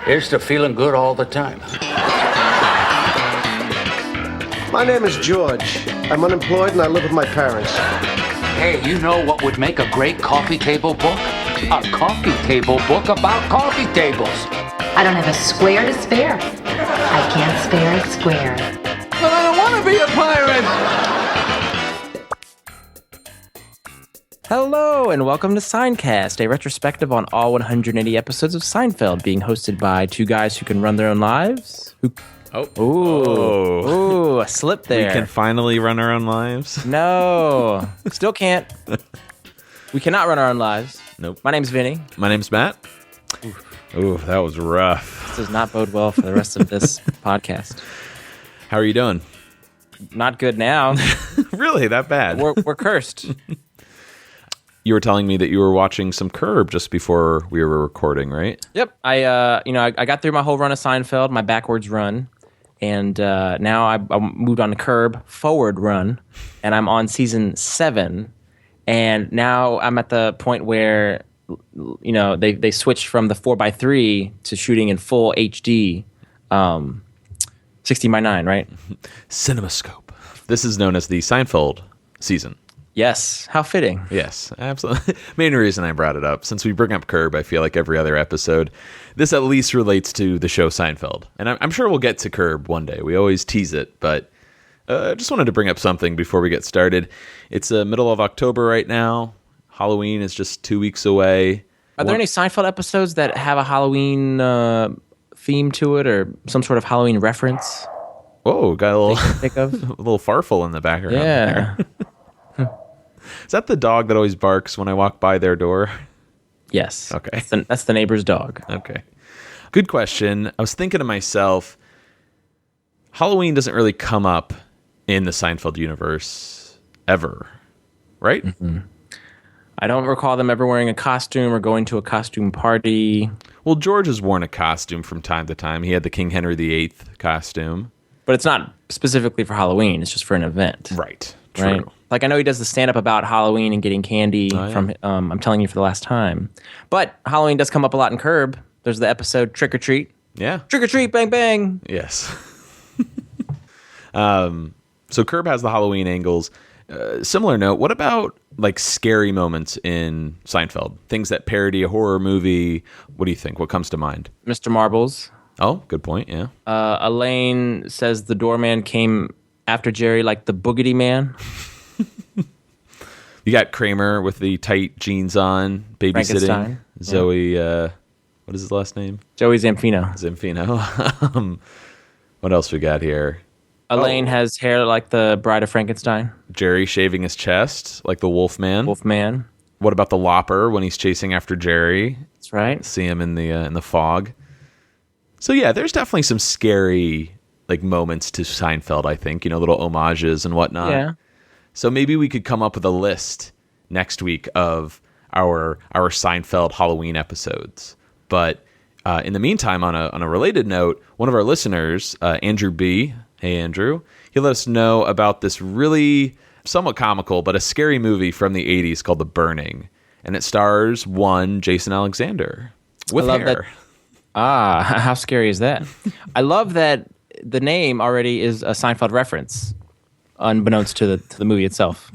Here's to feeling good all the time. My name is George. I'm unemployed and I live with my parents. Hey, you know what would make a great coffee table book? A coffee table book about coffee tables. I don't have a square to spare. I can't spare a square. But I don't want to be a pirate! Hello, and welcome to Seincast, a retrospective on all 180 episodes of Seinfeld, being hosted by two guys who can run their own lives. Ooh, a slip there. We can finally run our own lives? No, still can't. We cannot run our own lives. Nope. My name's Vinny. My name's Matt. Ooh, that was rough. This does not bode well for the rest of this podcast. How are you doing? Not good now. Really? That bad? We're cursed. You were telling me that you were watching some Curb just before we were recording, right? Yep. I got through my whole run of Seinfeld, my backwards run, and now I moved on to Curb, forward run, and I'm on season 7, and now I'm at the point where, you know, they switched from the 4:3 to shooting in full HD, 16:9, right? CinemaScope. This is known as the Seinfeld season. Yes. How fitting. Yes, absolutely. Main reason I brought it up, since we bring up Curb, I feel like every other episode, this at least relates to the show Seinfeld. And I'm sure we'll get to Curb one day. We always tease it, but I just wanted to bring up something before we get started. It's the middle of October right now. Halloween is just 2 weeks away. Are there any Seinfeld episodes that have a Halloween theme to it or some sort of Halloween reference? Whoa, got a little, Think of? a little farfel in the background. Yeah. There. Is that the dog that always barks when I walk by their door? Yes. Okay. That's the neighbor's dog. Okay. Good question. I was thinking to myself, Halloween doesn't really come up in the Seinfeld universe ever, right? Mm-hmm. I don't recall them ever wearing a costume or going to a costume party. Well, George has worn a costume from time to time. He had the King Henry VIII costume. But it's not specifically for Halloween. It's just for an event. Right. True. Right? Like, I know he does the stand-up about Halloween and getting candy from I'm Telling You for the Last Time. But Halloween does come up a lot in Curb. There's the episode Trick or Treat. Yeah. Trick or Treat, bang, bang. Yes. So Curb has the Halloween angles. Similar note, what about like scary moments in Seinfeld? Things that parody a horror movie. What do you think? What comes to mind? Mr. Marbles. Oh, good point, yeah. Elaine says the doorman came after Jerry like the boogity man. You got Kramer with the tight jeans on, babysitting. Zoe, what is his last name? Joey Zamfino. Zamfino. What else we got here? Elaine has hair like the Bride of Frankenstein. Jerry shaving his chest like the Wolfman. Wolfman. What about the Lopper when he's chasing after Jerry? That's right. See him in the fog. So yeah, there's definitely some scary like moments to Seinfeld, I think, you know, little homages and whatnot. Yeah. So maybe we could come up with a list next week of our Seinfeld Halloween episodes. But in the meantime, on a related note, one of our listeners, Andrew B. Hey, Andrew. He let us know about this really somewhat comical but a scary movie from the 80s called The Burning. And it stars one Jason Alexander with hair. How scary is that? I love that the name already is a Seinfeld reference, unbeknownst to the movie itself.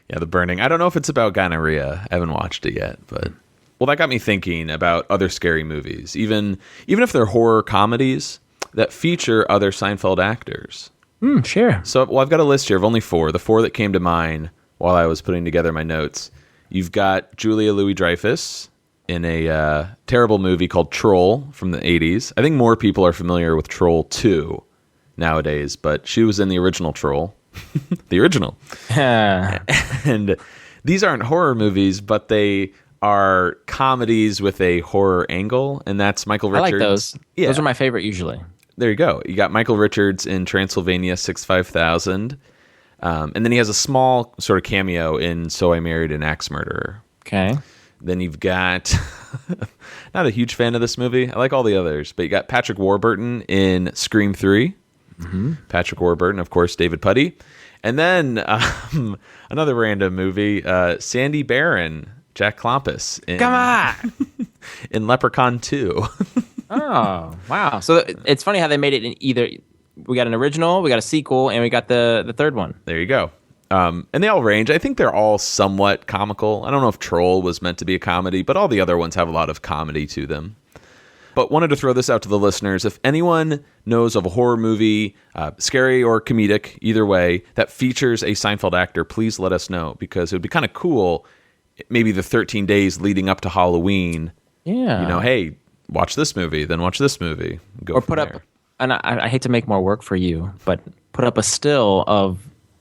Yeah, The Burning. I don't know if it's about gonorrhea. I haven't watched it yet, but well, that got me thinking about other scary movies, even if they're horror comedies that feature other Seinfeld actors. Sure. So, well, I've got a list here of only 4. The 4 that came to mind while I was putting together my notes. You've got Julia Louis-Dreyfus in a terrible movie called Troll from the 80s. I think more people are familiar with Troll 2 nowadays, but she was in the original Troll. The original. And these aren't horror movies, but they are comedies with a horror angle, and that's Michael Richards. I like those. Yeah. Those are my favorite usually. There you go. You got Michael Richards in Transylvania 65000. And then he has a small sort of cameo in So I Married an Axe Murderer. Okay. Then you've got, not a huge fan of this movie. I like all the others, but you got Patrick Warburton in Scream 3. Mm-hmm. Patrick Warburton, of course, David Puddy. And then another random movie, Sandy Barron, Jack Klompus. Come on! in Leprechaun 2. Oh, wow. So it's funny how they made it in either. We got an original, we got a sequel, and we got the third one. There you go. And they all range. I think they're all somewhat comical. I don't know if Troll was meant to be a comedy, but all the other ones have a lot of comedy to them. But wanted to throw this out to the listeners. If anyone knows of a horror movie, scary or comedic, either way, that features a Seinfeld actor, please let us know, because it would be kind of cool, maybe the 13 days leading up to Halloween. Yeah. Hey, watch this movie, then watch this movie. Go Or from put there. up, and I hate to make more work for you, but put up a still of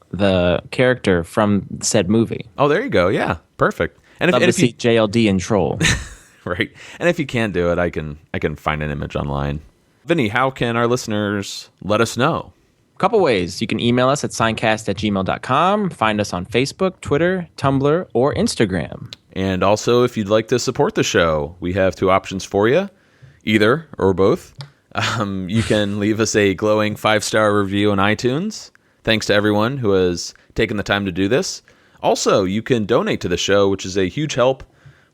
the character from said movie. Oh, there you go. Yeah, perfect. And Love to see JLD and Troll. right, and if you can't do it, I can find an image online. Vinny, how can our listeners let us know? A couple ways. You can email us at seincast@gmail.com. Find us on Facebook, Twitter, Tumblr, or Instagram. And also, if you'd like to support the show, we have 2 options for you, either or both. You can leave us a glowing 5-star review on iTunes. Thanks to everyone who has taken the time to do this. Also, you can donate to the show, which is a huge help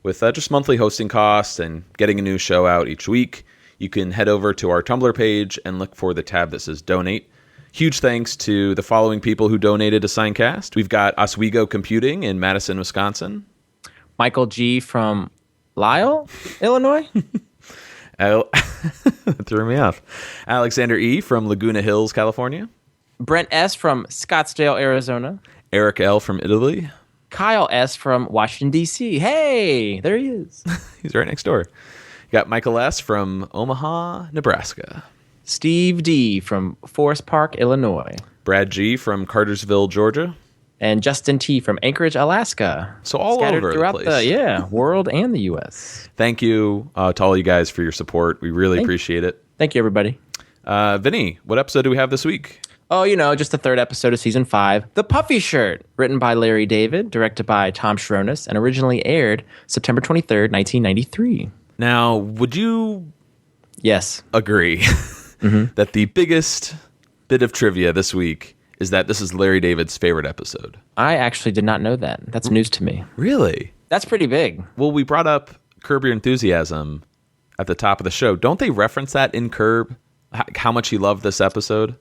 with just monthly hosting costs and getting a new show out each week. You can head over to our Tumblr page and look for the tab that says Donate. Huge thanks to the following people who donated to Seincast. We've got Oswego Computing in Madison, Wisconsin. Michael G. from Lisle, Illinois. Threw me off. Alexander E. from Laguna Hills, California. Brent S. from Scottsdale, Arizona. Eric L. from Italy. Kyle S. from Washington, D.C. Hey, there he is. He's right next door. You got Michael S. from Omaha, Nebraska. Steve D. from Forest Park, Illinois. Brad G. from Cartersville, Georgia. And Justin T. from Anchorage, Alaska. So all Scattered over the throughout place. world and the U.S. Thank you to all you guys for your support. We really appreciate it. Thank you, everybody. Vinny, what episode do we have this week? Oh, just the 3rd episode of Season 5, The Puffy Shirt, written by Larry David, directed by Tom Schronis, and originally aired September 23rd, 1993. Now, would you Yes. agree that the biggest bit of trivia this week is that this is Larry David's favorite episode? I actually did not know that. That's news to me. Really? That's pretty big. Well, we brought up Curb Your Enthusiasm at the top of the show. Don't they reference that in Curb? How much he loved this episode?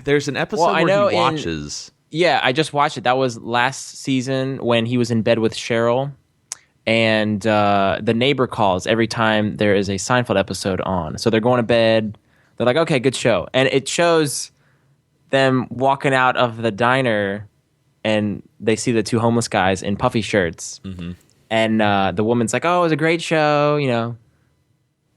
There's an episode where he watches. Yeah, I just watched it. That was last season when he was in bed with Cheryl, and the neighbor calls every time there is a Seinfeld episode on. So they're going to bed. They're like, okay, good show. And it shows them walking out of the diner, and they see the 2 homeless guys in puffy shirts. Mm-hmm. And the woman's like, oh, it was a great show,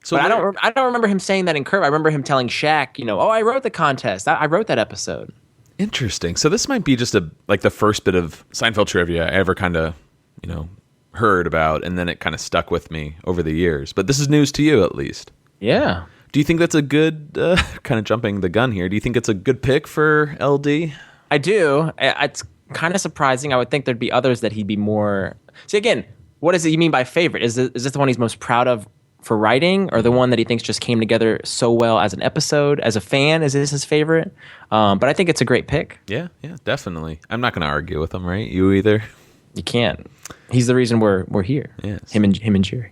So but I don't remember him saying that in Curb. I remember him telling Shaq, oh, I wrote the contest. I wrote that episode. Interesting. So this might be just the first bit of Seinfeld trivia I ever kind of, heard about, and then it kind of stuck with me over the years. But this is news to you, at least. Yeah. Do you think that's a good, kind of jumping the gun here, do you think it's a good pick for LD? I do. It's kind of surprising. I would think there'd be others that he'd be more... See, again, what is it you mean by favorite? Is this the one he's most proud of for writing, or the one that he thinks just came together so well as an episode? As a fan, is this his favorite? But I think it's a great pick. Yeah, definitely. I'm not going to argue with him, right? You either? You can't. He's the reason we're here. Yes. Him and Jerry.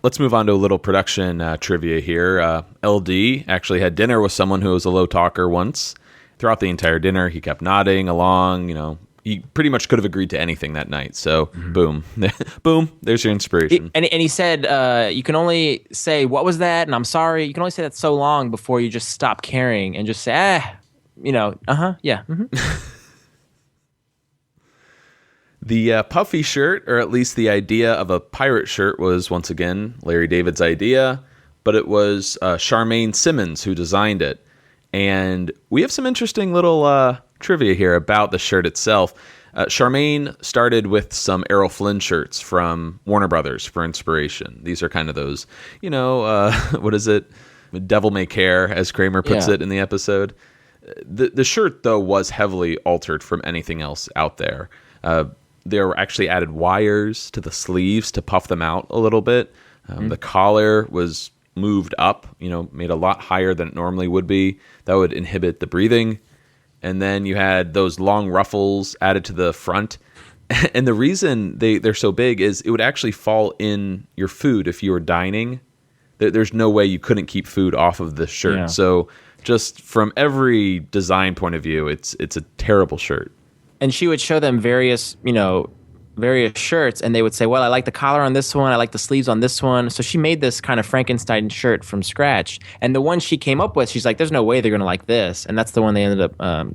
Let's move on to a little production trivia here. LD actually had dinner with someone who was a low talker once. Throughout the entire dinner, he kept nodding along, he pretty much could have agreed to anything that night. So, boom. Boom, there's your inspiration. And he said, you can only say, what was that? And I'm sorry. You can only say that so long before you just stop caring and just say, yeah. Mm-hmm. The puffy shirt, or at least the idea of a pirate shirt, was once again Larry David's idea, but it was Charmaine Simmons who designed it. And we have some interesting little trivia here about the shirt itself. Charmaine started with some Errol Flynn shirts from Warner Brothers for inspiration. These are kind of those, what is it? Devil May Care, as Kramer puts it in the episode. The shirt, though, was heavily altered from anything else out there. There were actually added wires to the sleeves to puff them out a little bit. The collar was moved up, made a lot higher than it normally would be. That would inhibit the breathing. And then you had those long ruffles added to the front. And the reason they're so big is it would actually fall in your food if you were dining. There's no way you couldn't keep food off of this shirt. Yeah. So just from every design point of view, it's a terrible shirt. And she would show them various shirts, and they would say, well, I like the collar on this one, I like the sleeves on this one. So she made this kind of Frankenstein shirt from scratch. And the one she came up with, she's like, there's no way they're going to like this. And that's the one they ended up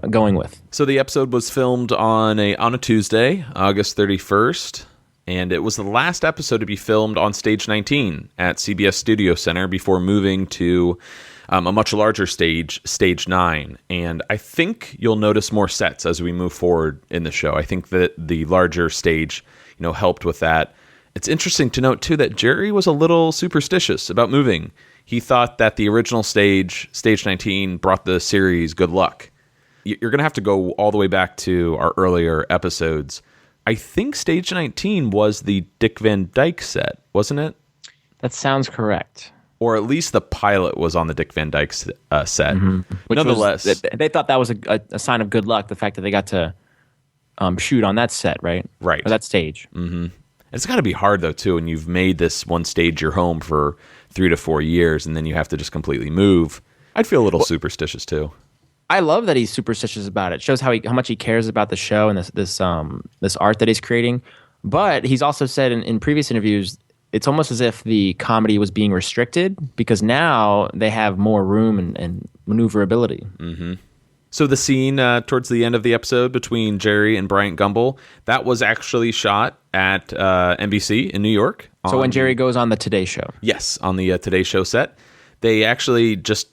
going with. So the episode was filmed on a Tuesday, August 31st. And it was the last episode to be filmed on Stage 19 at CBS Studio Center before moving to a much larger stage, Stage 9. And I think you'll notice more sets as we move forward in the show. I think that the larger stage, helped with that. It's interesting to note, too, that Jerry was a little superstitious about moving. He thought that the original stage, Stage 19, brought the series good luck. You're going to have to go all the way back to our earlier episodes. I think Stage 19 was the Dick Van Dyke set, wasn't it? That sounds correct. Or at least the pilot was on the Dick Van Dyke set. Mm-hmm. Nonetheless, they thought that was a sign of good luck, the fact that they got to shoot on that set, right? Right. Or that stage. Mm-hmm. It's got to be hard, though, too, when you've made this one stage your home for 3 to 4 years, and then you have to just completely move. I'd feel a little superstitious, too. I love that he's superstitious about it. It shows how much he cares about the show and this art that he's creating. But he's also said in previous interviews, it's almost as if the comedy was being restricted because now they have more room and maneuverability. Mm-hmm. So the scene towards the end of the episode between Jerry and Bryant Gumbel, that was actually shot at NBC in New York. So when Jerry goes on the Today Show. Yes, on the Today Show set. They actually just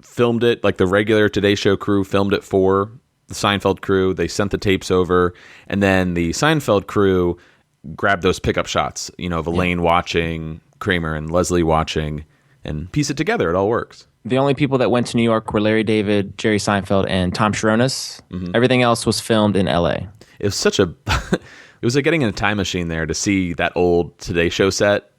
filmed it, like the regular Today Show crew filmed it for the Seinfeld crew. They sent the tapes over, and then the Seinfeld crew grabbed those pickup shots, of Elaine watching, Kramer and Leslie watching, and piece it together. It all works. The only people that went to New York were Larry David, Jerry Seinfeld, and Tom Sharonis. Mm-hmm. Everything else was filmed in L.A. It was it was like getting in a time machine there to see that old Today Show set.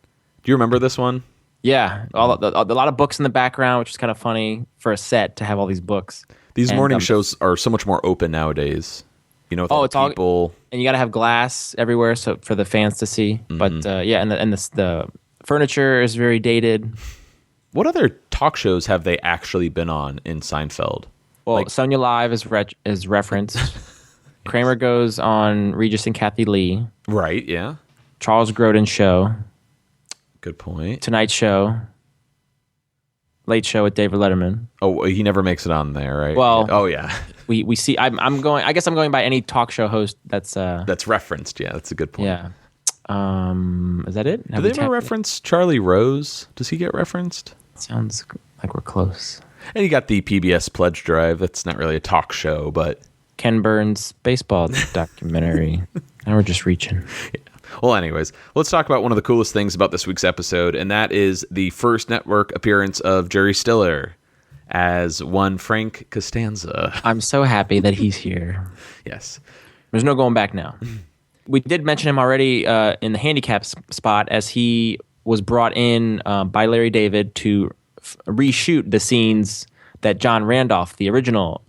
Do you remember this one? Yeah, a lot of books in the background, which is kind of funny for a set to have all these books. These morning shows are so much more open nowadays. With all the people, and you got to have glass everywhere so for the fans to see. Mm-hmm. But the furniture is very dated. What other talk shows have they actually been on in Seinfeld? Well, Sonia Live is referenced. Kramer goes on Regis and Kathy Lee. Right. Yeah. Charles Grodin Show. Good point. Tonight Show. Late Show with David Letterman. Oh, he never makes it on there, right? Well, oh yeah. We see. I'm going. I guess I'm going by any talk show host that's referenced. Yeah, that's a good point. Yeah. Is that it? Do they ever reference Charlie Rose? Does he get referenced? Sounds like we're close. And you got the PBS Pledge Drive. That's not really a talk show, but Ken Burns baseball documentary. Now we're just reaching. Yeah. Well, anyways, let's talk about one of the coolest things about this week's episode, and that is the first network appearance of Jerry Stiller as one Frank Costanza. I'm so happy that he's here. Yes. There's no going back now. We did mention him already in the handicap spot as he was brought in by Larry David to reshoot the scenes that John Randolph, the original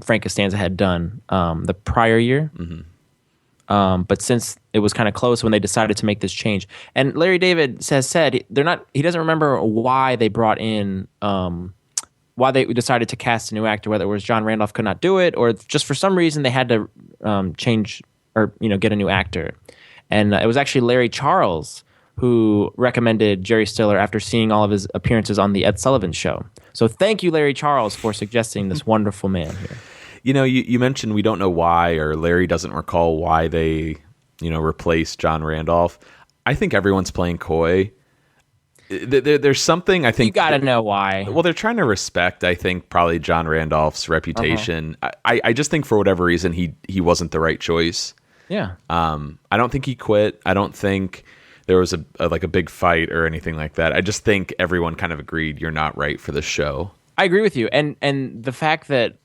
Frank Costanza, had done the prior year. Mm-hmm. But since it was kind of close when they decided to make this change, and Larry David said he doesn't remember why they brought in, why they decided to cast a new actor, whether it was John Randolph could not do it or just for some reason they had to change or get a new actor. And it was actually Larry Charles who recommended Jerry Stiller after seeing all of his appearances on the Ed Sullivan Show. So thank you, Larry Charles, for suggesting this wonderful man here. You mentioned we don't know why, or Larry doesn't recall why they, replaced John Randolph. I think everyone's playing coy. There's something I think... You got to know why. Well, they're trying to respect, I think, probably John Randolph's reputation. Uh-huh. I just think for whatever reason, he wasn't the right choice. Yeah. I don't think he quit. I don't think there was a big fight or anything like that. I just think everyone kind of agreed you're not right for this show. I agree with you. And the fact that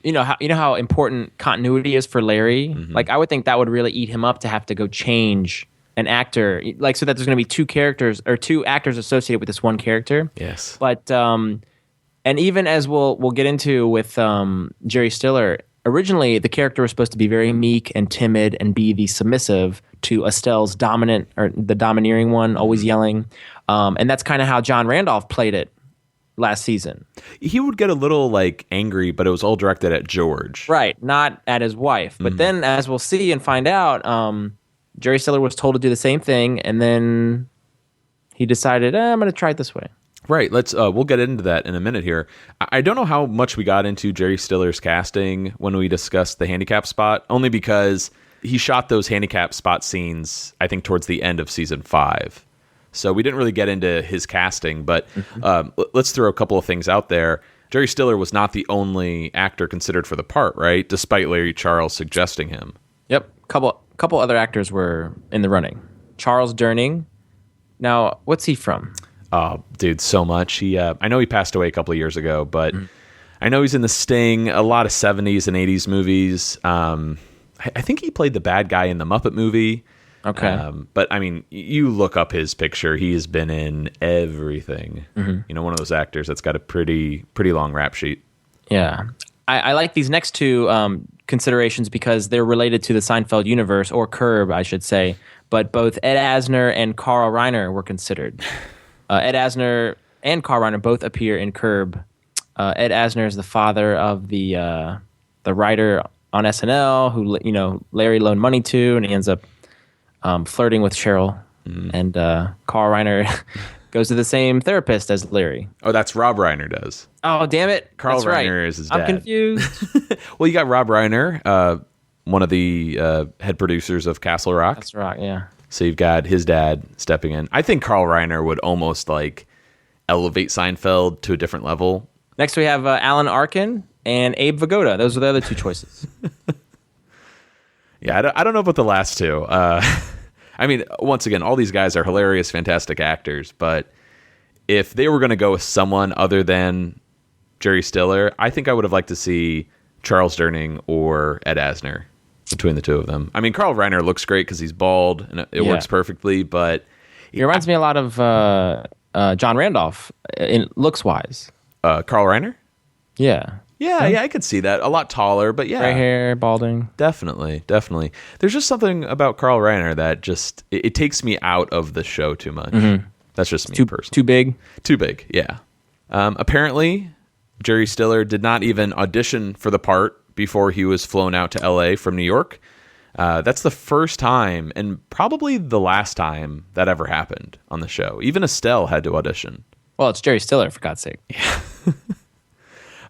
how important continuity is for Larry. Mm-hmm. Like I would think that would really eat him up to have to go change an actor, like so that there's going to be two actors associated with this one character. Yes. But and even as we'll get into with Jerry Stiller, originally the character was supposed to be very meek and timid and be the submissive to Estelle's dominant, or the domineering one, always yelling. And that's kind of how John Randolph played it last season. He would get a little like angry, but it was all directed at George. Right, not at his wife. But then, as we'll see and find out, Jerry Stiller was told to do the same thing, and then he decided, I'm going to try it this way. Right. We'll get into that in a minute here. I don't know how much we got into Jerry Stiller's casting when we discussed the handicap spot, only because he shot those handicap spot scenes, I think, towards the end of season 5. So we didn't really get into his casting, but let's throw a couple of things out there. Jerry Stiller was not the only actor considered for the part, right? Despite Larry Charles suggesting him. Yep. Couple other actors were in the running. Charles Durning. Now, what's he from? Oh, dude, so much. I know he passed away a couple of years ago, but I know he's in The Sting, a lot of 70s and 80s movies. I think he played the bad guy in the Muppet movie. Okay. But I mean, you look up his picture, he has been in everything. You know, one of those actors that's got a pretty long rap sheet. Yeah. I like these next two considerations because they're related to the Seinfeld universe, or Curb, I should say. But both Ed Asner and Carl Reiner were considered. Ed Asner and Carl Reiner both appear in Curb. Ed Asner is the father of the writer on SNL who Larry loaned money to, and he ends up flirting with Cheryl. And Carl Reiner goes to the same therapist as Larry. Oh, that's Rob Reiner does. Oh, damn it. Carl That's Reiner right. is his dad. I'm confused. Well, you got Rob Reiner, one of the head producers of Castle Rock. That's right, yeah. So you've got his dad stepping in. I think Carl Reiner would almost like elevate Seinfeld to a different level. Next, we have Alan Arkin and Abe Vigoda. Those are the other two choices. Yeah, I don't know about the last two. I mean, once again, all these guys are hilarious, fantastic actors. But if they were going to go with someone other than Jerry Stiller, I think I would have liked to see Charles Durning or Ed Asner between the two of them. I mean, Carl Reiner looks great because he's bald and it works perfectly. But it reminds me a lot of John Randolph in looks-wise. Carl Reiner? Yeah. Yeah, I could see that. A lot taller, but yeah. Gray hair, balding. Definitely. There's just something about Carl Reiner that just, it takes me out of the show too much. That's just me personally. Too big? Too big, yeah. Apparently, Jerry Stiller did not even audition for the part before he was flown out to L.A. from New York. That's the first time, and probably the last time, that ever happened on the show. Even Estelle had to audition. Well, it's Jerry Stiller, for God's sake. Yeah.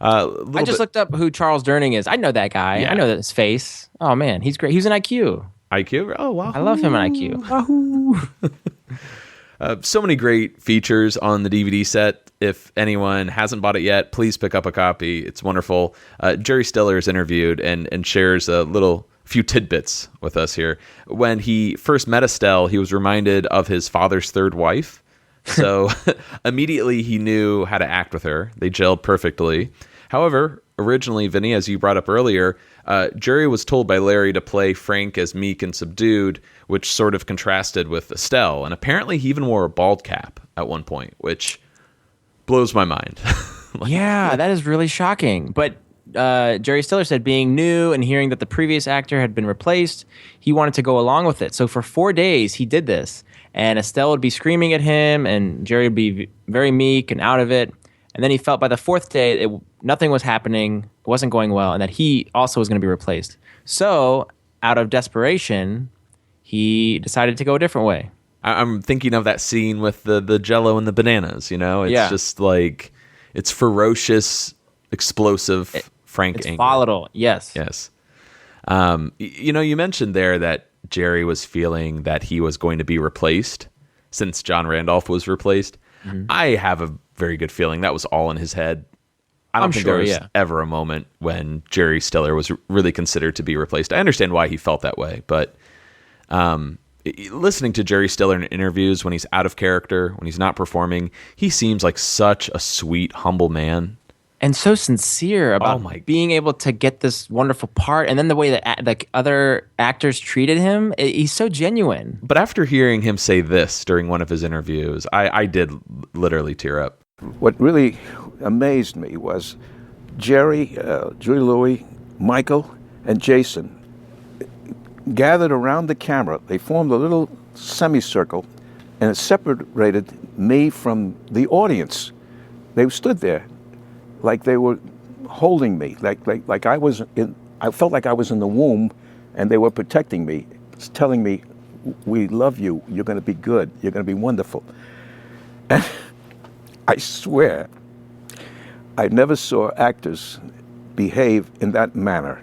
I just looked up who Charles Durning is. I know that guy. Yeah. I know his face. Oh, man. He's great. He was in IQ. IQ? Oh, wow. I love him in IQ. Wahoo. So many great features on the DVD set. If anyone hasn't bought it yet, please pick up a copy. It's wonderful. Jerry Stiller is interviewed and shares a few tidbits with us here. When he first met Estelle, he was reminded of his father's third wife. So immediately he knew how to act with her. They gelled perfectly. However, originally, Vinny, as you brought up earlier, Jerry was told by Larry to play Frank as meek and subdued, which sort of contrasted with Estelle. And apparently he even wore a bald cap at one point, which blows my mind. Yeah, that is really shocking. But Jerry Stiller said being new and hearing that the previous actor had been replaced, he wanted to go along with it. So for 4 days, he did this. And Estelle would be screaming at him, and Jerry would be very meek and out of it. And then he felt by the 4th day, nothing was happening, it wasn't going well, and that he also was going to be replaced. So, out of desperation, he decided to go a different way. I'm thinking of that scene with the Jell-O and the bananas, It's just like, it's ferocious, explosive Frank It's anger. volatile, yes. Yes. You mentioned there that Jerry was feeling that he was going to be replaced since John Randolph was replaced. I have a very good feeling that was all in his head. I don't think there was ever a moment when Jerry Stiller was really considered to be replaced. I understand why he felt that way, but listening to Jerry Stiller in interviews when he's out of character, when he's not performing, he seems like such a sweet, humble man. And so sincere about being able to get this wonderful part, and then the way that other actors treated him, he's so genuine. But after hearing him say this during one of his interviews, I did literally tear up. What really amazed me was Jerry, Julie Louis, Michael and Jason gathered around the camera. They formed a little semicircle, and it separated me from the audience. They stood there like they were holding me, like I was in. I felt like I was in the womb, and they were protecting me, telling me, "We love you. You're going to be good. You're going to be wonderful." And I swear, I never saw actors behave in that manner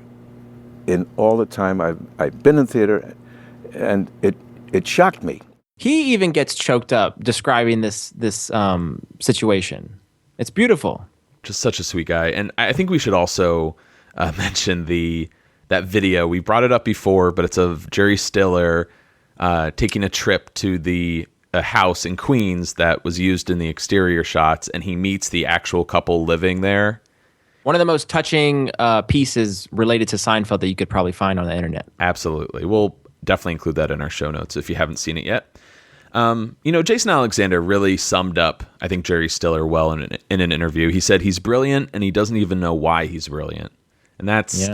in all the time I've been in theater, and it shocked me. He even gets choked up describing this situation. It's beautiful. Just such a sweet guy. And I think we should also mention that video. We brought it up before, but it's of Jerry Stiller taking a trip to a house in Queens that was used in the exterior shots, and he meets the actual couple living there. One of the most touching pieces related to Seinfeld that you could probably find on the internet. Absolutely. We'll definitely include that in our show notes if you haven't seen it yet. Jason Alexander really summed up, I think, Jerry Stiller well in an interview. He said he's brilliant, and he doesn't even know why he's brilliant. And that's,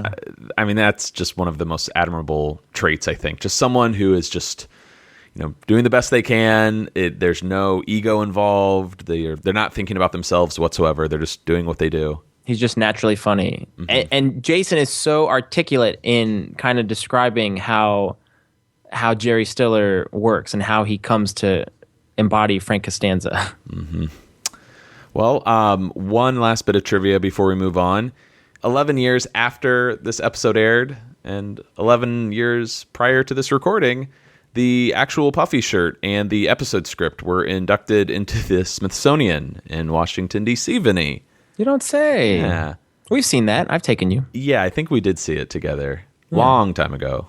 that's just one of the most admirable traits, I think. Just someone who is just, doing the best they can. There's no ego involved. They're not thinking about themselves whatsoever. They're just doing what they do. He's just naturally funny. Mm-hmm. And Jason is so articulate in kind of describing how Jerry Stiller works and how he comes to embody Frank Costanza. Mm-hmm. Well, one last bit of trivia before we move on. 11 years after this episode aired and 11 years prior to this recording, the actual Puffy Shirt and the episode script were inducted into the Smithsonian in Washington, D.C., Vinny. You don't say. Yeah. We've seen that. I've taken you. Yeah, I think we did see it together. Long time ago.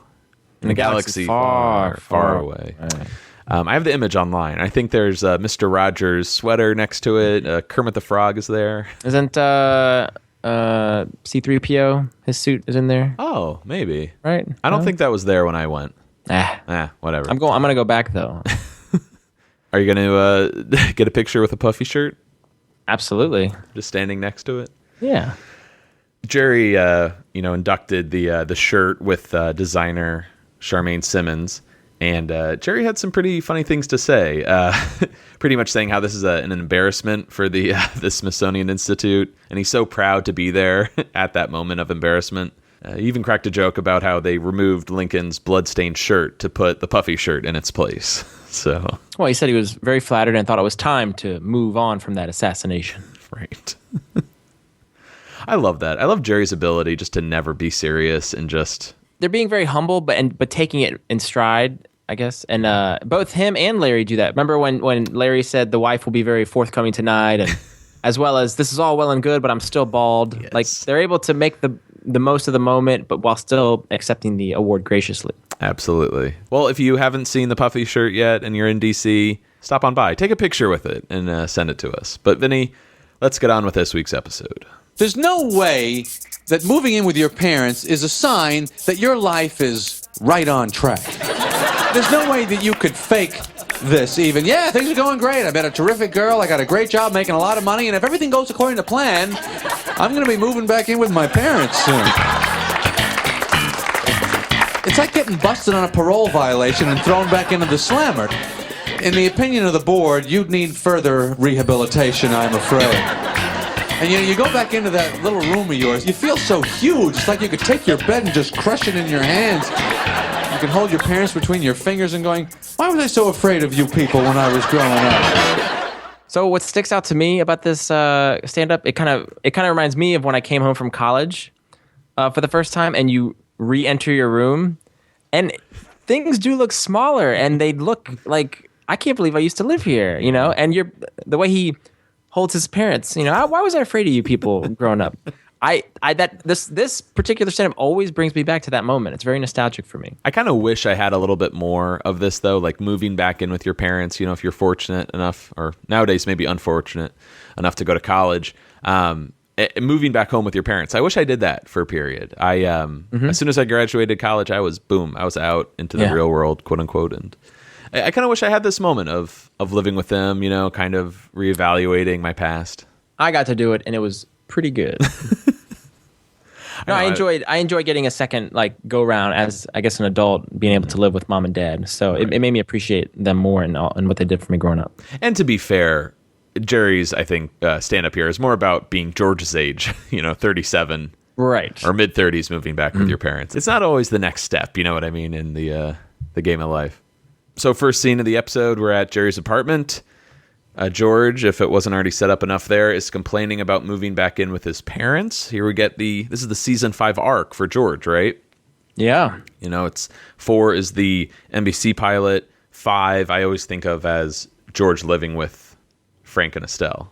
In a galaxy far away. Right. I have the image online. I think there's Mr. Rogers' sweater next to it. Kermit the Frog is there. Isn't C-3PO, his suit is in there? Oh, maybe. Right? I don't think that was there when I went. Whatever. I'm going to go back, though. Are you going to get a picture with a Puffy Shirt? Absolutely. Just standing next to it? Yeah. Jerry, inducted the shirt with designer Charmaine Simmons, and Jerry had some pretty funny things to say. Pretty much saying how this is an embarrassment for the Smithsonian Institute, and he's so proud to be there at that moment of embarrassment. He even cracked a joke about how they removed Lincoln's bloodstained shirt to put the Puffy Shirt in its place. So, well, he said he was very flattered and thought it was time to move on from that assassination. Right. I love that. I love Jerry's ability just to never be serious and just... They're being very humble, but taking it in stride, I guess. And both him and Larry do that. Remember when Larry said the wife will be very forthcoming tonight, and as well as this is all well and good, but I'm still bald. Yes. Like they're able to make the most of the moment, but while still accepting the award graciously. Absolutely. Well, if you haven't seen the Puffy Shirt yet and you're in DC, stop on by. Take a picture with it and send it to us. But Vinny, let's get on with this week's episode. There's no way that moving in with your parents is a sign that your life is right on track. There's no way that you could fake this even. Yeah, things are going great. I met a terrific girl. I got a great job making a lot of money. And if everything goes according to plan, I'm going to be moving back in with my parents soon. It's like getting busted on a parole violation and thrown back into the slammer. In the opinion of the board, you'd need further rehabilitation, I'm afraid. And you go back into that little room of yours, you feel so huge. It's like you could take your bed and just crush it in your hands. You can hold your parents between your fingers and going, why was I so afraid of you people when I was growing up? So what sticks out to me about this stand-up, it kind of reminds me of when I came home from college for the first time, and you re-enter your room, and things do look smaller, and they look like, I can't believe I used to live here, and the way he holds his parents, why was I afraid of you people growing up? This particular stand-up always brings me back to that moment. It's very nostalgic for me. I kind of wish I had a little bit more of this, though, like moving back in with your parents, if you're fortunate enough, or nowadays maybe unfortunate enough to go to college, moving back home with your parents. I wish I did that for a period. As soon as I graduated college, I was out into the real world, quote unquote. And I kind of wish I had this moment of living with them, kind of reevaluating my past. I got to do it, and it was pretty good. No, I enjoyed getting a second go round as I guess an adult, being able to live with mom and dad. So it made me appreciate them more and what they did for me growing up. And to be fair, Jerry's, I think, stand up here is more about being George's age, 37. Right. Or mid-30s, moving back with your parents. It's not always the next step, you know what I mean, in the game of life. So first scene of the episode, we're at Jerry's apartment. George, if it wasn't already set up enough there, is complaining about moving back in with his parents. Here we get this is the season 5 arc for George, right? Yeah. It's 4 is the NBC pilot. 5 I always think of as George living with Frank and Estelle.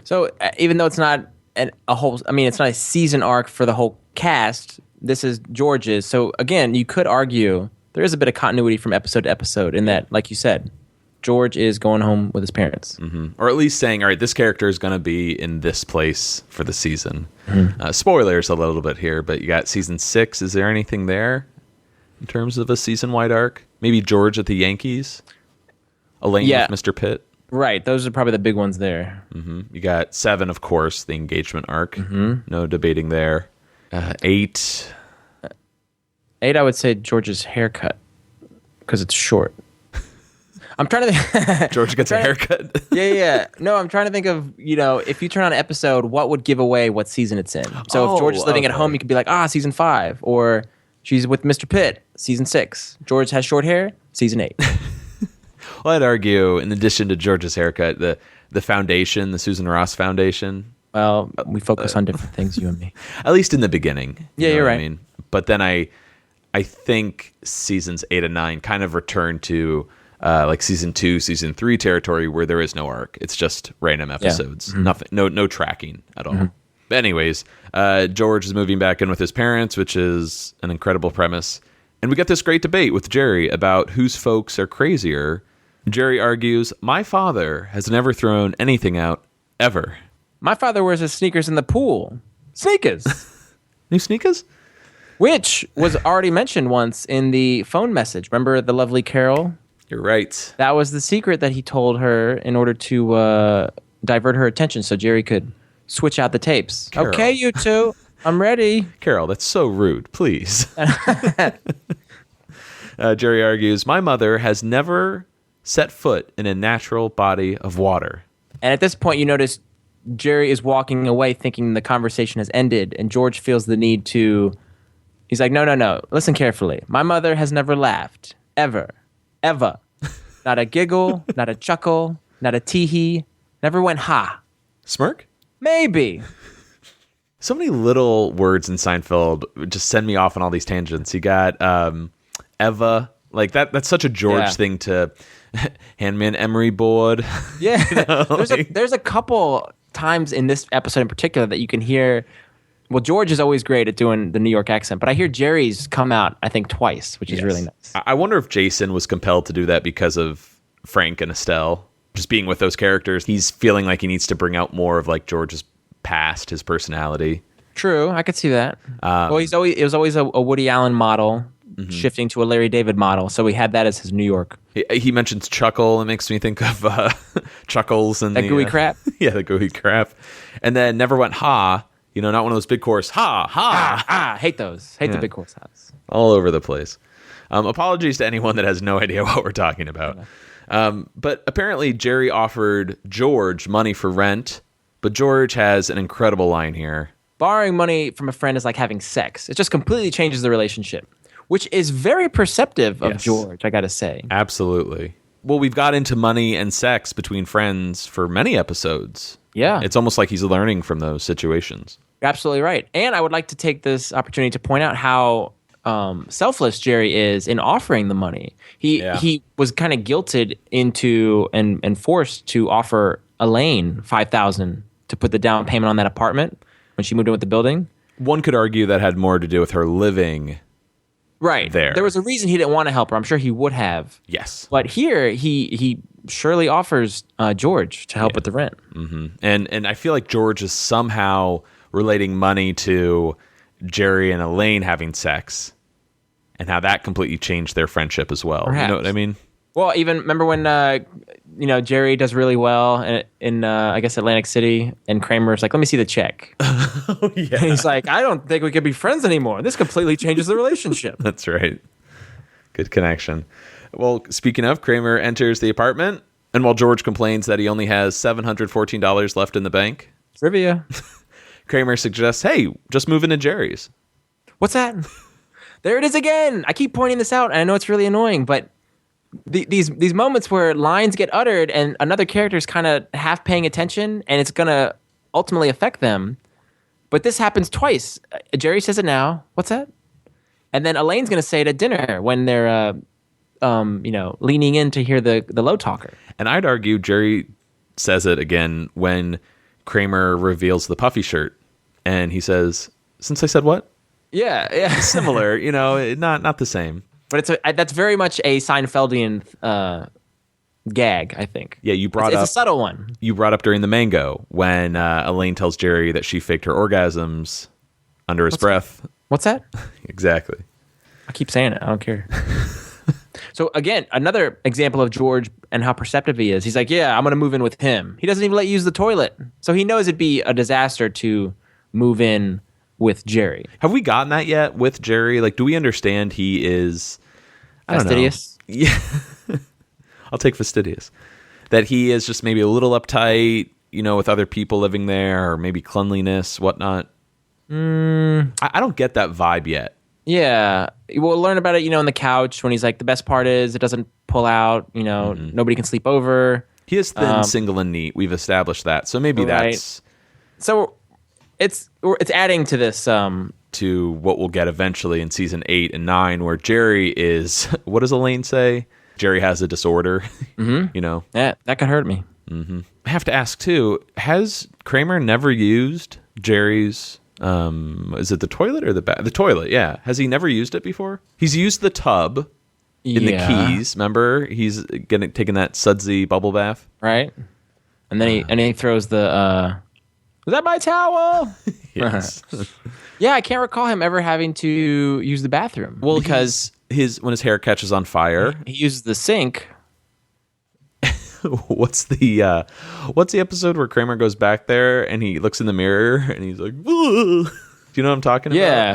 So even though it's not it's not a season arc for the whole cast, this is George's. So again, you could argue there is a bit of continuity from episode to episode in that, like you said, George is going home with his parents. Mm-hmm. Or at least saying, all right, this character is going to be in this place for the season. Mm-hmm. Spoilers a little bit here, but you got season 6. Is there anything there in terms of a season-wide arc? Maybe George at the Yankees? Elaine with Mr. Pitt? Right, those are probably the big ones there. Mm-hmm. You got 7, of course, the engagement arc. Mm-hmm. No debating there. 8. 8, I would say George's haircut, because it's short. I'm trying to think. George gets a haircut? Yeah. No, I'm trying to think of, if you turn on an episode, what would give away what season it's in? So if George is living at home, you could be like, season 5. Or she's with Mr. Pitt, season 6. George has short hair, season 8. Well, I'd argue, in addition to George's haircut, the foundation, the Susan Ross Foundation. Well, we focus on different things, you and me. At least in the beginning. Yeah, you're right. I mean, but then I think seasons 8 and 9 kind of return to season 2, season 3 territory where there is no arc. It's just random episodes. Yeah. Mm-hmm. Nothing, no tracking at all. Mm-hmm. But anyways, George is moving back in with his parents, which is an incredible premise. And we get this great debate with Jerry about whose folks are crazier. Jerry argues, my father has never thrown anything out, ever. My father wears his sneakers in the pool. Sneakers! New sneakers? Which was already mentioned once in the phone message. Remember the lovely Carol? You're right. That was the secret that he told her in order to divert her attention so Jerry could switch out the tapes. Carol. Okay, you two, I'm ready. Carol, that's so rude. Please. Jerry argues, my mother has never set foot in a natural body of water. And at this point, you notice Jerry is walking away thinking the conversation has ended, and George feels the need to... He's like, no. Listen carefully. My mother has never laughed. Ever. Not a giggle, not a chuckle, not a tee-hee. Never went ha. Smirk? Maybe. So many little words in Seinfeld just send me off on all these tangents. You got Eva. Like that's such a George thing to hand me an emery board. Yeah. There's a couple times in this episode in particular that you can hear. Well, George is always great at doing the New York accent, but I hear Jerry's come out, I think, twice, which is really nice. I wonder if Jason was compelled to do that because of Frank and Estelle. Just being with those characters, he's feeling like he needs to bring out more of like George's past, his personality. True, I could see that. Well, it was always a Woody Allen model, shifting to a Larry David model, so he had that as his New York. He mentions chuckle. It makes me think of Chuckles and that gooey crap. Yeah, the gooey crap. And then never went ha. Not one of those big chorus ha. Hate those. Hate the big chorus has. All over the place. Apologies to anyone that has no idea what we're talking about. But apparently Jerry offered George money for rent, but George has an incredible line here. Borrowing money from a friend is like having sex. It just completely changes the relationship, which is very perceptive of George, I gotta say. Absolutely. Well, we've got into money and sex between friends for many episodes. Yeah. It's almost like he's learning from those situations. You're absolutely right. And I would like to take this opportunity to point out how selfless Jerry is in offering the money. He was kind of guilted into and forced to offer Elaine $5,000 to put the down payment on that apartment when she moved in with the building. One could argue that had more to do with her living there. There was a reason he didn't want to help her. I'm sure he would have. Yes. But here, he surely offers George to help with the rent. Mm-hmm. And I feel like George is somehow relating money to Jerry and Elaine having sex and how that completely changed their friendship as well. Perhaps. You know what I mean? Well, even remember when Jerry does really well in I guess Atlantic City, and Kramer's like, "Let me see the check." Oh yeah. And he's like, "I don't think we could be friends anymore. This completely changes the relationship." That's right. Good connection. Well, speaking of, Kramer enters the apartment, and while George complains that he only has $714 left in the bank, Trivia. Kramer suggests, "Hey, just move into Jerry's." What's that? There it is again. I keep pointing this out, and I know it's really annoying, but these moments where lines get uttered and another character is kind of half paying attention, and it's going to ultimately affect them. But this happens twice. Jerry says it now. What's that? And then Elaine's going to say it at dinner when they're, leaning in to hear the low talker. And I'd argue Jerry says it again when Kramer reveals the Puffy Shirt, and he says, "Since I said what?" Yeah. Similar, not the same. But that's very much a Seinfeldian gag, I think. Yeah, it's a subtle one. You brought up during the mango when Elaine tells Jerry that she faked her orgasms under his breath. What's that? Exactly. I keep saying it. I don't care. So again, another example of George and how perceptive he is. He's like, "Yeah, I'm going to move in with him." He doesn't even let you use the toilet. So he knows it'd be a disaster to move in with Jerry. Have we gotten that yet with Jerry? Like, do we understand he is... Fastidious? Yeah. I'll take fastidious. That he is just maybe a little uptight, with other people living there, or maybe cleanliness, whatnot. I don't get that vibe yet. Yeah. We'll learn about it, on the couch when he's like, the best part is it doesn't pull out, nobody can sleep over. He is thin, single, and neat. We've established that. So maybe that's... So it's adding to this... to what we'll get eventually in season 8 and 9, where Jerry is... What does Elaine say? Jerry has a disorder, Yeah, that could hurt me. Mm-hmm. I have to ask, too, has Kramer never used Jerry's... is it the toilet or the bath? The toilet, yeah. Has he never used it before? He's used the tub in the Keys. Remember, he's taking that sudsy bubble bath, right? And then he throws the. Was that my towel? Yes. Yeah, I can't recall him ever having to use the bathroom. Well, because when his hair catches on fire, he uses the sink. What's the episode where Kramer goes back there and he looks in the mirror and he's like, "Whoa." Do you know what I'm talking about? Yeah.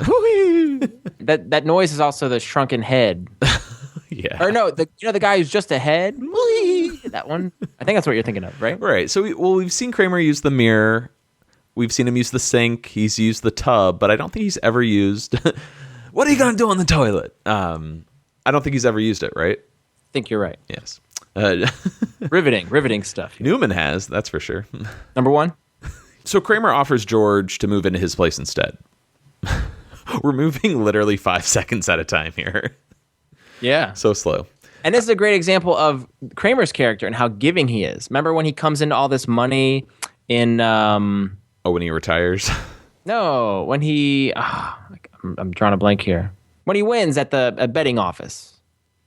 that noise is also the shrunken head. Yeah. Or no, the guy who's just a head. That one. I think that's what you're thinking of, right? Right. So we've seen Kramer use the mirror. We've seen him use the sink. He's used the tub, but I don't think he's ever used. What are you gonna do on the toilet? I don't think he's ever used it. Right. I think you're right. Yes. Riveting stuff. Here. Newman has, that's for sure. Number one. So Kramer offers George to move into his place instead. We're moving literally 5 seconds at a time here. Yeah. So slow. And this is a great example of Kramer's character and how giving he is. Remember when he comes into all this money in... when he retires? No, when he... I'm drawing a blank here. When he wins at the betting office.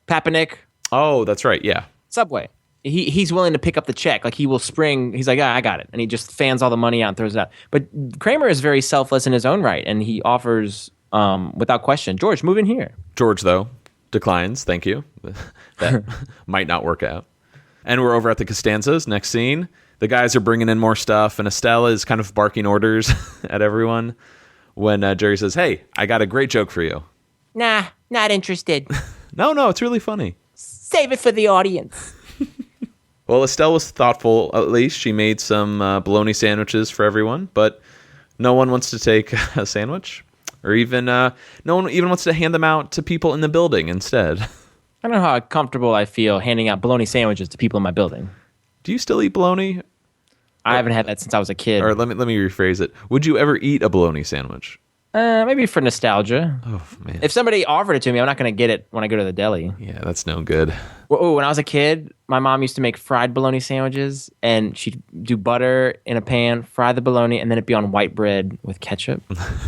Papanik. Oh, that's right, yeah. Subway. He's willing to pick up the check. Like, he will spring. He's like, I got it. And he just fans all the money out and throws it out. But Kramer is very selfless in his own right. And he offers, without question, George, move in here. George, though, declines. Thank you. That might not work out. And we're over at the Costanzas. Next scene. The guys are bringing in more stuff. And Estelle is kind of barking orders at everyone. When Jerry says, "Hey, I got a great joke for you." Nah, not interested. No, it's really funny. Save it for the audience. Well, Estelle was thoughtful, at least. She made some bologna sandwiches for everyone, but no one wants to take a sandwich, or even no one even wants to hand them out to people in the building instead. I don't know how comfortable I feel handing out bologna sandwiches to people in my building. Do you still eat bologna? I haven't had that since I was a kid. Or let me rephrase it. Would you ever eat a bologna sandwich? Maybe for nostalgia. Oh, man. If somebody offered it to me, I'm not going to get it when I go to the deli. Yeah, that's no good. Well, when I was a kid, my mom used to make fried bologna sandwiches, and she'd do butter in a pan, fry the bologna, and then it'd be on white bread with ketchup.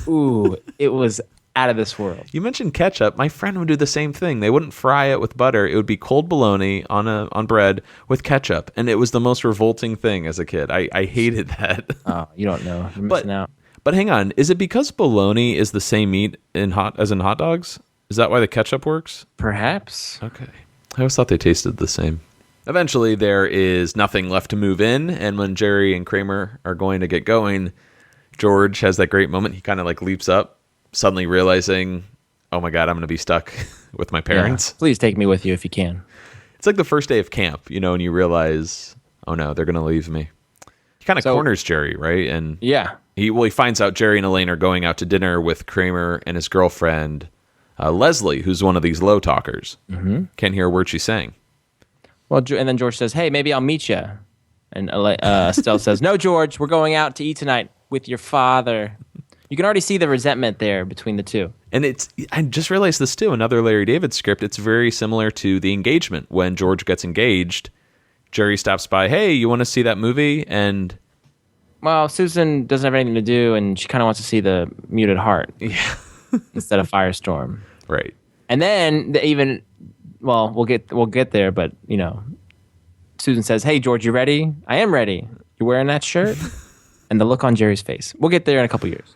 Ooh, it was out of this world. You mentioned ketchup. My friend would do the same thing. They wouldn't fry it with butter. It would be cold bologna on bread with ketchup, and it was the most revolting thing as a kid. I hated that. Oh, you don't know. You're missing out. But hang on, is it because bologna is the same meat as in hot dogs? Is that why the ketchup works? Perhaps. Okay. I always thought they tasted the same. Eventually, there is nothing left to move in, and when Jerry and Kramer are going to get going, George has that great moment. He kind of like leaps up, suddenly realizing, oh my God, I'm going to be stuck with my parents. Yeah. Please take me with you if you can. It's like the first day of camp, and you realize, oh no, they're going to leave me. He kind of corners Jerry, right? And yeah. He finds out Jerry and Elaine are going out to dinner with Kramer and his girlfriend, Leslie, who's one of these low talkers. Mm-hmm. Can't hear a word she's saying. Well, and then George says, hey, maybe I'll meet you. And Estelle says, no, George, we're going out to eat tonight with your father. You can already see the resentment there between the two. And I just realized this too, another Larry David script, it's very similar to The Engagement. When George gets engaged, Jerry stops by, hey, you want to see that movie? And well, Susan doesn't have anything to do, and she kind of wants to see The Muted Heart instead of Firestorm. Right. And then we'll get there, but Susan says, "Hey, George, you ready?" "I am ready." "You wearing that shirt?" And the look on Jerry's face. We'll get there in a couple years.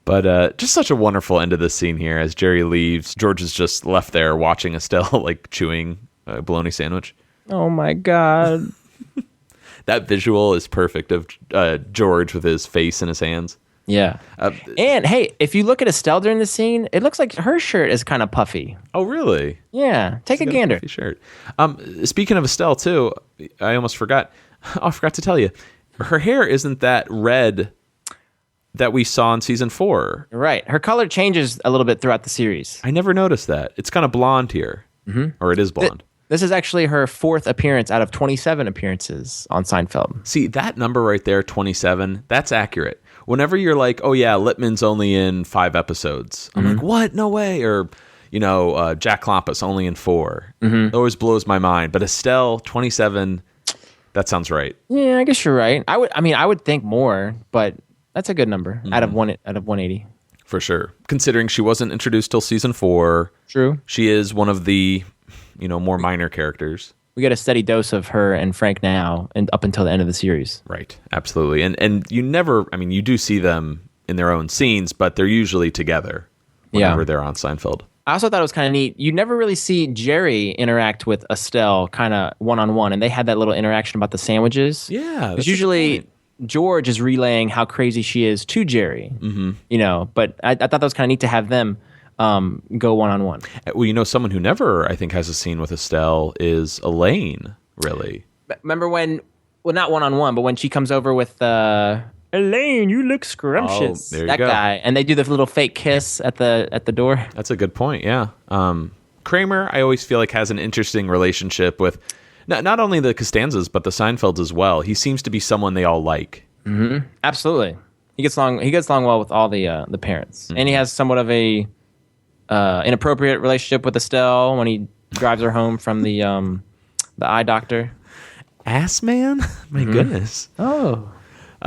But just such a wonderful end of the scene here. As Jerry leaves, George is just left there watching Estelle like chewing a bologna sandwich. Oh my God. That visual is perfect of George with his face in his hands. Yeah. And hey, if you look at Estelle during the scene, it looks like her shirt is kind of puffy. Oh, really? Yeah. Take a gander. Puffy shirt. Speaking of Estelle, too, I almost forgot. I forgot to tell you. Her hair isn't that red that we saw in season 4. Right. Her color changes a little bit throughout the series. I never noticed that. It's kind of blonde here. Mm-hmm. Or it is blonde. This is actually her 4th appearance out of 27 appearances on Seinfeld. See, that number right there, 27, that's accurate. Whenever you're like, oh yeah, Lippman's only in 5 episodes. I'm like, what? No way. Or, Jack Klompus only in 4. It always blows my mind. But Estelle, 27, that sounds right. Yeah, I guess you're right. I would think more, but that's a good number out of 180. For sure. Considering she wasn't introduced till season 4. True. She is one of the more minor characters. We get a steady dose of her and Frank now and up until the end of the series. Right, absolutely. And you never, you do see them in their own scenes, but they're usually together whenever they're on Seinfeld. I also thought it was kind of neat. You never really see Jerry interact with Estelle kind of one-on-one, and they had that little interaction about the sandwiches. Yeah. Because usually George is relaying how crazy she is to Jerry, but I thought that was kind of neat to have them go one-on-one. Well, someone who never, I think, has a scene with Estelle is Elaine, really. Remember when, well, not one-on-one, but when she comes over with, Elaine, you look scrumptious. Oh, there you that go. guy. And they do the little fake kiss at the door. That's a good point, yeah. Kramer, I always feel like, has an interesting relationship with not only the Costanzas, but the Seinfelds as well. He seems to be someone they all like. Mm-hmm. Absolutely. He gets along well with all the parents. Mm-hmm. And he has somewhat of a inappropriate relationship with Estelle when he drives her home from the eye doctor. Ass man? My goodness. Oh.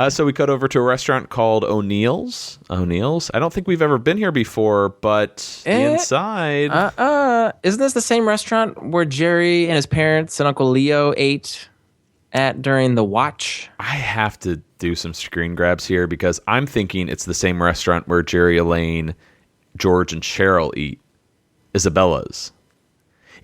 So we cut over to a restaurant called O'Neill's. O'Neill's? I don't think we've ever been here before, but inside... Isn't this the same restaurant where Jerry and his parents and Uncle Leo ate at during the watch? I have to do some screen grabs here because I'm thinking it's the same restaurant where Jerry, Elaine, George, and Cheryl eat. Isabella's.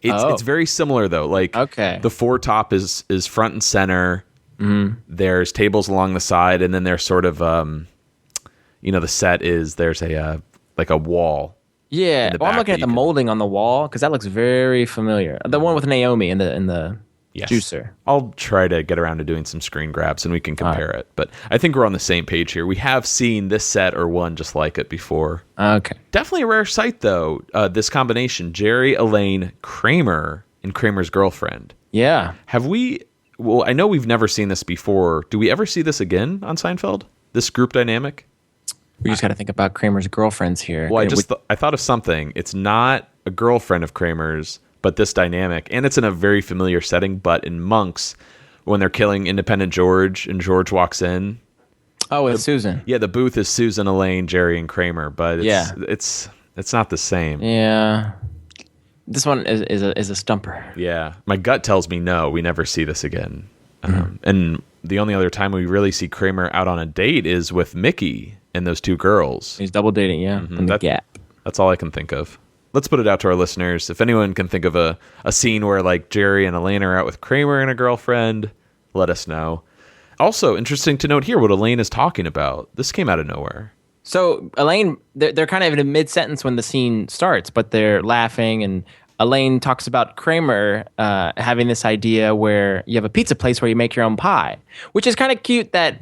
It's very similar, though. Like, the foretop is front and center. Mm-hmm. There's tables along the side, and then there's sort of, the set is there's a wall. Yeah, well, I'm looking at the molding on the wall because that looks very familiar. The one with Naomi in the juicer. I'll try to get around to doing some screen grabs and we can compare it. But I think we're on the same page here. We have seen this set or one just like it before. Okay. Definitely a rare sight, though, this combination. Jerry, Elaine, Kramer, and Kramer's girlfriend. Yeah. Well, I know we've never seen this before. Do we ever see this again on Seinfeld? This group dynamic? We just got to think about Kramer's girlfriends here. Well, I thought of something. It's not a girlfriend of Kramer's, but this dynamic. And it's in a very familiar setting, but in Monks, when they're killing Independent George and George walks in. Oh, it's Susan. Yeah, the booth is Susan, Elaine, Jerry, and Kramer, but it's not the same. Yeah. This one is a stumper. Yeah. My gut tells me no, we never see this again. And the only other time we really see Kramer out on a date is with Mickey and those two girls. He's double dating, in the Gap. That's all I can think of. let's put it out to our listeners. If anyone can think of a scene where like Jerry and Elaine are out with Kramer and a girlfriend, let us know. Also, interesting to note here what Elaine is talking about. This came out of nowhere. So Elaine, they're kind of in a mid-sentence when the scene starts, but they're laughing, and Elaine talks about Kramer having this idea where you have a pizza place where you make your own pie, which is kind of cute that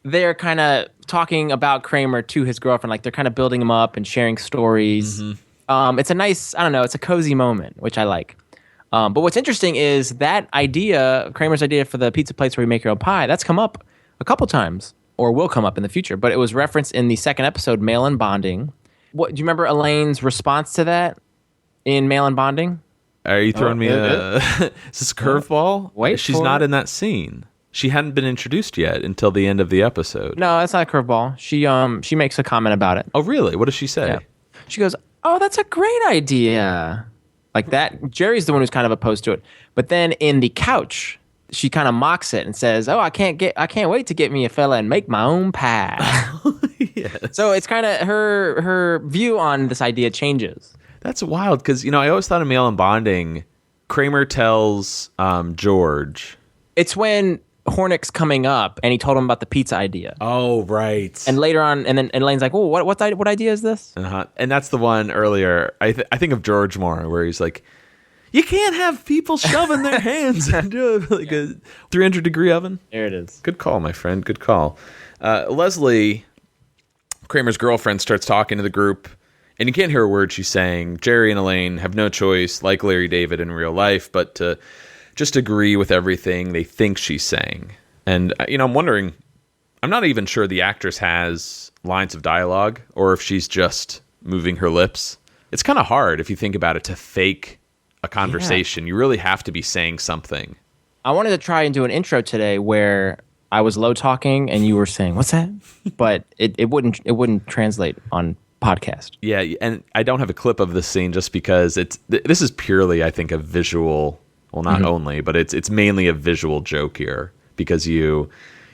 they're kind of talking about Kramer to his girlfriend. Like, they're kind of building him up and sharing stories. It's a nice, I don't know, it's a cozy moment, which I like. But what's interesting is that idea, Kramer's idea for the pizza place where you make your own pie, that's come up a couple times, or will come up in the future. But it was referenced in the second episode, Mail and Bonding. Do you remember Elaine's response to that in Mail and Bonding? Are you throwing me a... Is this a curveball? Wait, she's not in that scene. She hadn't been introduced yet until the end of the episode. No, that's not a curveball. She makes a comment about it. Oh, really? What does she say? Yeah. She goes, "Oh, that's a great idea." Like that. Jerry's the one who's kind of opposed to it. But then in the couch, she kind of mocks it and says, "Oh, I can't wait to get me a fella and make my own pie." Yes. So it's kind of her view on this idea changes. That's wild because, I always thought in Mail and Bonding, Kramer tells George. It's when Hornick's coming up and he told him about the pizza idea. Oh, right. And later on, and then Elaine's like, "Oh, what idea is this?" And that's the one earlier. I think of George more, where he's like, "You can't have people shoving their hands into like a 300-degree oven." There it is. Good call, my friend. Good call. Leslie, Kramer's girlfriend, starts talking to the group, and you can't hear a word she's saying. Jerry and Elaine have no choice, like Larry David in real life, but to just agree with everything they think she's saying. And, I'm wondering, I'm not even sure the actress has lines of dialogue or if she's just moving her lips. It's kind of hard, if you think about it, to fake a conversation. Yeah. You really have to be saying something. I wanted to try and do an intro today where I was low talking and you were saying, "What's that?" But it wouldn't translate on podcast. Yeah, and I don't have a clip of this scene just because this is purely, I think, a visual. Well, not only, but it's mainly a visual joke here because you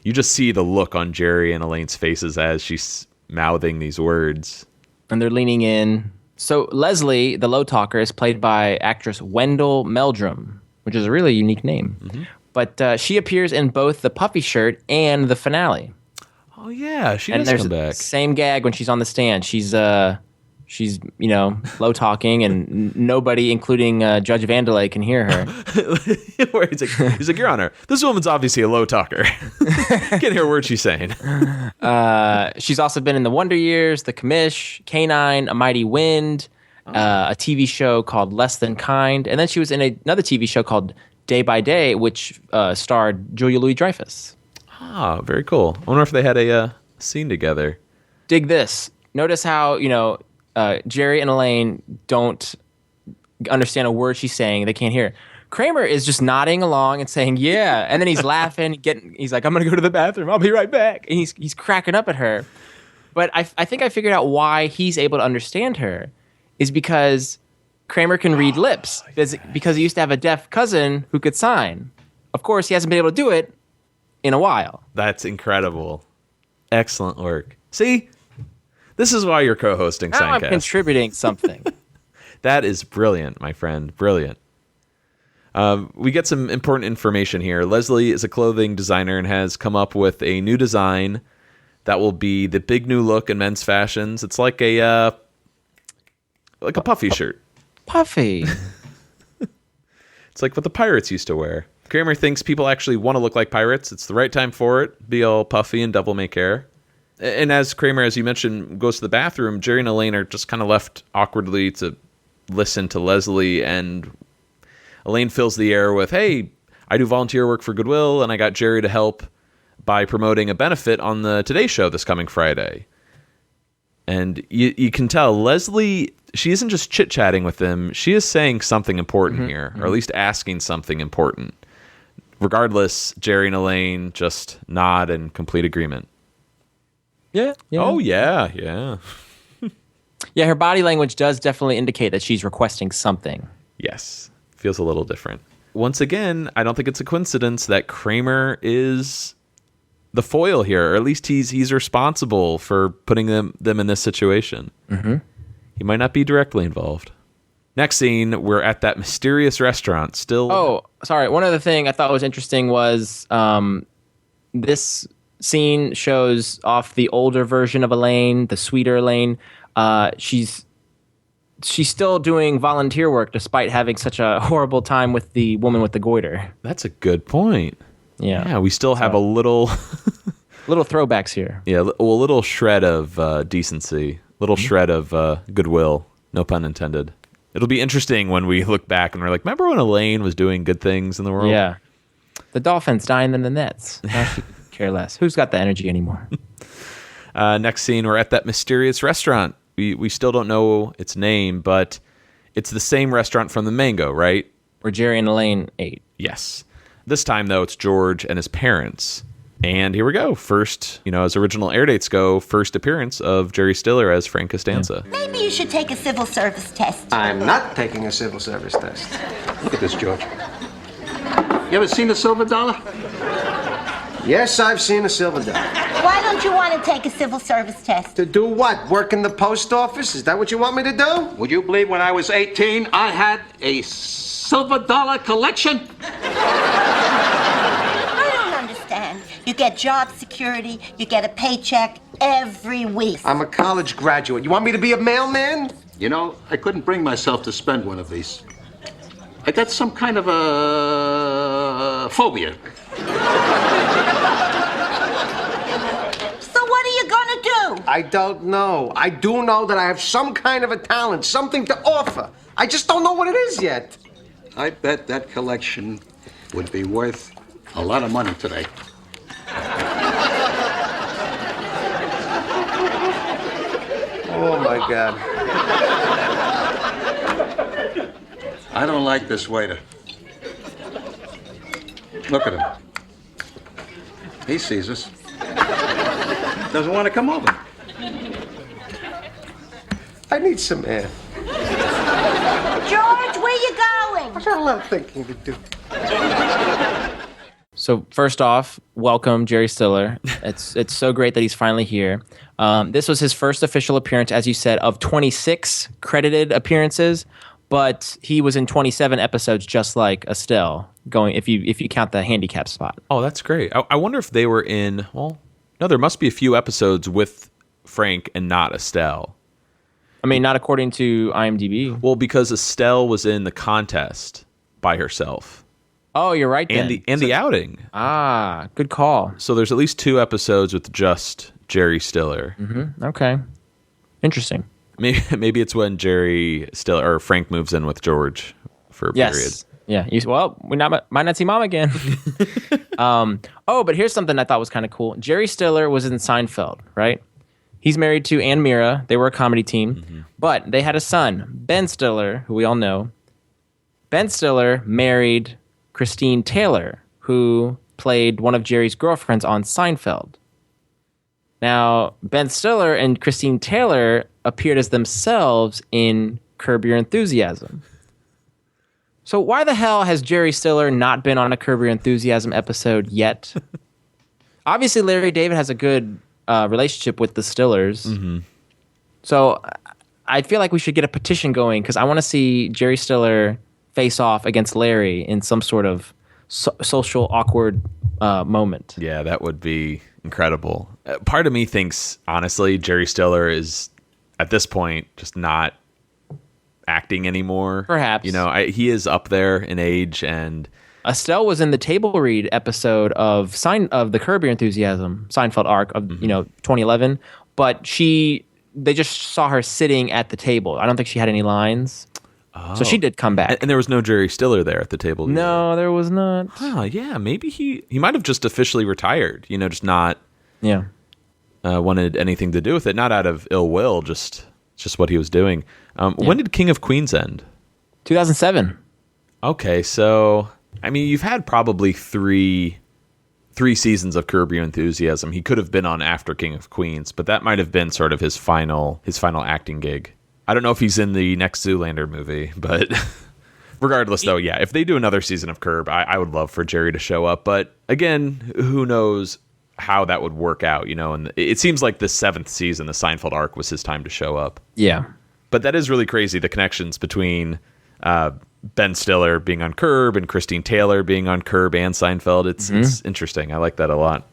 just see the look on Jerry and Elaine's faces as she's mouthing these words. And they're leaning in. So Leslie, the low talker, is played by actress Wendell Meldrum, which is a really unique name. Mm-hmm. But she appears in both the Puffy Shirt and the finale. Oh, yeah, she does come back. Same gag when she's on the stand. She's low talking, and nobody, including Judge Vandelay, can hear her. Where he's like, "Your Honor, this woman's obviously a low talker. Can't hear a word she's saying." She's also been in The Wonder Years, The Commish, Canine, A Mighty Wind, a TV show called Less Than Kind, and then she was in another TV show called Day by Day, which starred Julia Louis-Dreyfus. Ah, very cool. I wonder if they had a scene together. Dig this. Notice how, Jerry and Elaine don't understand a word she's saying. They can't hear it. Kramer is just nodding along and saying, "Yeah." And then he's laughing, he's like, "I'm going to go to the bathroom. I'll be right back." And he's cracking up at her. But I think I figured out why he's able to understand her is because Kramer can read lips because he used to have a deaf cousin who could sign. Of course, he hasn't been able to do it in a while. That's incredible. Excellent work. See? This is why you're co-hosting Seincast. Now I'm contributing something. That is brilliant, my friend. Brilliant. We get some important information here. Leslie is a clothing designer and has come up with a new design that will be the big new look in men's fashions. It's like a puffy shirt. Puffy. It's like what the pirates used to wear. Kramer thinks people actually want to look like pirates. It's the right time for it. Be all puffy and devil may care. And as Kramer, as you mentioned, goes to the bathroom, Jerry and Elaine are just kind of left awkwardly to listen to Leslie, and Elaine fills the air with, "Hey, I do volunteer work for Goodwill, and I got Jerry to help by promoting a benefit on the Today Show this coming Friday." And you can tell Leslie, she isn't just chit-chatting with them. She is saying something important here, or at least asking something important. Regardless, Jerry and Elaine just nod in complete agreement. Yeah. Oh, yeah. Yeah, her body language does definitely indicate that she's requesting something. Yes. Feels a little different. Once again, I don't think it's a coincidence that Kramer is the foil here, or at least he's responsible for putting them in this situation. Mm-hmm. He might not be directly involved. Next scene, we're at that mysterious restaurant. Still. Oh, sorry. One other thing I thought was interesting was this scene shows off the older version of Elaine, the sweeter Elaine. She's still doing volunteer work despite having such a horrible time with the woman with the goiter. That's a good point. Yeah, we still have a little throwbacks here. Yeah, a little shred of decency, little shred of goodwill. No pun intended. It'll be interesting when we look back and we're like, remember when Elaine was doing good things in the world? Yeah. The Dolphins dying in the Nets. Now she could care less. Who's got the energy anymore? Next scene, we're at that mysterious restaurant. We still don't know its name, but it's the same restaurant from the Mango, right? Where Jerry and Elaine ate. Yes. This time, though, it's George and his parents. And here we go. First, as original air dates go, first appearance of Jerry Stiller as Frank Costanza. Maybe you should take a civil service test. I'm not taking a civil service test. Look at this, George. You ever seen a silver dollar? Yes, I've seen a silver dollar. Why don't you want to take a civil service test? To do what? Work in the post office? Is that what you want me to do? Would you believe when I was 18, I had a silver dollar collection? I don't understand. You get job security, you get a paycheck every week. I'm a college graduate. You want me to be a mailman? You know, I couldn't bring myself to spend one of these. I got some kind of a phobia. So what are you gonna do? I don't know. I do know that I have some kind of a talent, something to offer. I just don't know what it is yet. I bet that collection would be worth a lot of money today. Oh, my God. I don't like this waiter. Look at him. He sees us. Doesn't want to come over. I need some air. George, where you going? I got a lot of thinking to do. So first off, welcome Jerry Stiller. It's so great that he's finally here. This was his first official appearance, as you said, of 26 credited appearances, but he was in 27 episodes, just like Estelle. Going if you count the handicap spot. Oh, that's great. I wonder if they were in. Well, no, there must be a few episodes with Frank and not Estelle. I mean, not according to IMDb. Well, because Estelle was in the contest by herself. Oh, you're right. Then. And the outing. Ah, good call. So there's at least 2 episodes with just Jerry Stiller. Mm-hmm. Okay, interesting. Maybe it's when Jerry Stiller or Frank moves in with George for a period. Yeah. We might not see Mom again. But here's something I thought was kind of cool. Jerry Stiller was in Seinfeld, right? He's married to Ann Mira. They were a comedy team, but they had a son, Ben Stiller, who we all know. Ben Stiller married Christine Taylor, who played one of Jerry's girlfriends on Seinfeld. Now, Ben Stiller and Christine Taylor appeared as themselves in Curb Your Enthusiasm. So why the hell has Jerry Stiller not been on a Curb Your Enthusiasm episode yet? Obviously, Larry David has a good relationship with the Stillers. Mm-hmm. So I feel like we should get a petition going because I want to see Jerry Stiller face off against Larry in some sort of social awkward moment. Yeah, that would be incredible. Part of me thinks, honestly, Jerry Stiller is, at this point, just not acting anymore. Perhaps. He is up there in age, and Estelle was in the table read episode of the Curb Your Enthusiasm Seinfeld arc of 2011, but they just saw her sitting at the table. I don't think she had any lines. Oh. So she did come back. And there was no Jerry Stiller there at the table either. No, there was not. Oh, yeah, maybe he might have just officially retired, just not wanted anything to do with it, not out of ill will, just what he was doing. When did King of Queens end? 2007. Okay, so I mean, you've had probably three seasons of Curb Your Enthusiasm. He could have been on after King of Queens, but that might have been sort of his final acting gig. I don't know if he's in the next Zoolander movie, but regardless, though, yeah, if they do another season of Curb, I would love for Jerry to show up. But again, who knows how that would work out, And it seems like the 7th season, the Seinfeld arc, was his time to show up. Yeah. But that is really crazy, the connections between Ben Stiller being on Curb and Christine Taylor being on Curb and Seinfeld. It's interesting. I like that a lot.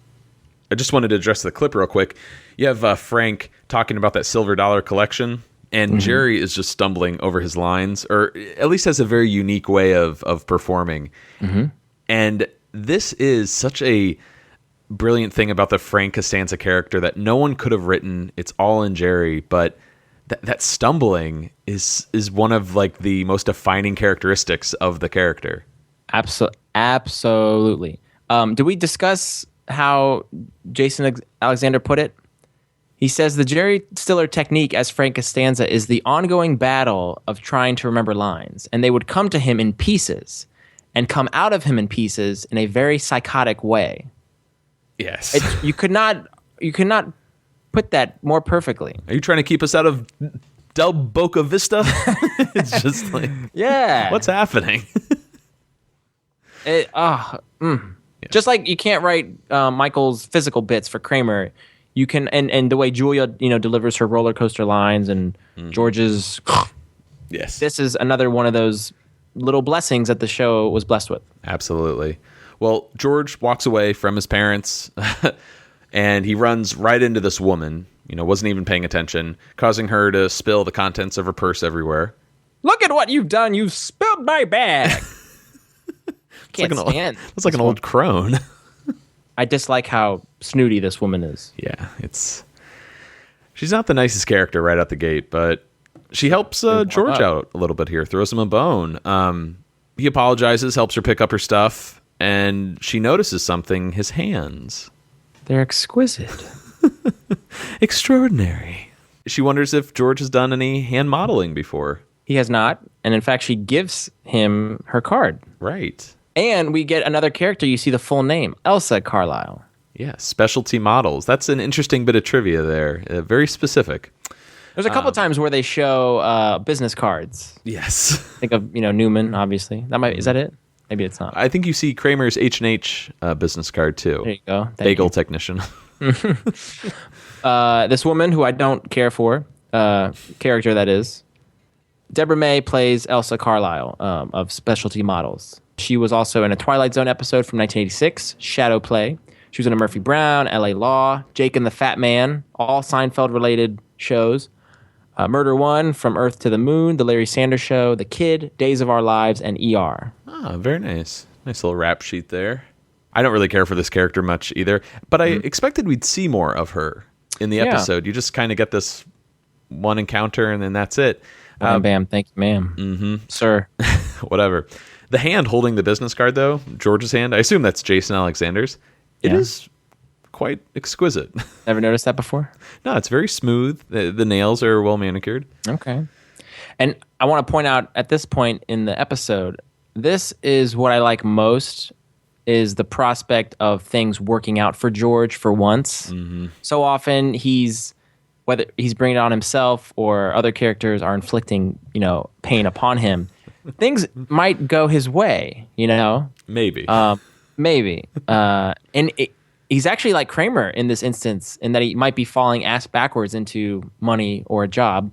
I just wanted to address the clip real quick. You have Frank talking about that silver dollar collection, and Jerry is just stumbling over his lines, or at least has a very unique way of performing. And this is such a brilliant thing about the Frank Costanza character that no one could have written. It's all in Jerry, but that stumbling is one of like the most defining characteristics of the character. Absolutely. Did we discuss how Jason Alexander put it? He says the Jerry Stiller technique as Frank Costanza is the ongoing battle of trying to remember lines, and they would come to him in pieces and come out of him in pieces in a very psychotic way. Yes. You could not put that more perfectly. Are you trying to keep us out of Del Boca Vista? It's just like, yeah, what's happening? Just like you can't write Michael's physical bits for Kramer, you can, and the way Julia, delivers her roller coaster lines and George's. Yes, this is another one of those little blessings that the show was blessed with. Absolutely. Well, George walks away from his parents, and he runs right into this woman. Wasn't even paying attention, causing her to spill the contents of her purse everywhere. Look at what you've done! You've spilled my bag. Can't stand. It's like an old crone. I dislike how snooty this woman is. Yeah, she's not the nicest character right out the gate, but she helps George out a little bit here, throws him a bone. He apologizes, helps her pick up her stuff, and she notices something, his hands. They're exquisite. Extraordinary. She wonders if George has done any hand modeling before. He has not, and in fact, she gives him her card. Right. And we get another character. You see the full name, Elsa Carlisle. Yeah, specialty models. That's an interesting bit of trivia there. Very specific. There's a couple times where they show business cards. Yes. Think of Newman, obviously. Is that it? Maybe it's not. I think you see Kramer's H&H business card too. There you go. Bagel technician. This woman who I don't care for, character that is, Deborah May plays Elsa Carlisle of Specialty Models. She was also in a Twilight Zone episode from 1986, Shadow Play. She was in a Murphy Brown, LA Law, Jake and the Fat Man, all Seinfeld-related shows. Murder One, From Earth to the Moon, The Larry Sanders Show, The Kid, Days of Our Lives, and ER. Ah, very nice. Nice little rap sheet there. I don't really care for this character much either, but I expected we'd see more of her in the episode. You just kind of get this one encounter, and then that's it. Bam, thank you, ma'am. Sir. Whatever. The hand holding the business card, though, George's hand, I assume that's Jason Alexander's. It is quite exquisite. Never noticed that before? No, it's very smooth. The nails are well manicured. Okay. And I want to point out at this point in the episode, this is what I like most, is the prospect of things working out for George for once. So often whether he's bringing it on himself or other characters are inflicting, pain upon him, things might go his way, Maybe. Maybe. And he's actually like Kramer in this instance, in that he might be falling ass backwards into money or a job.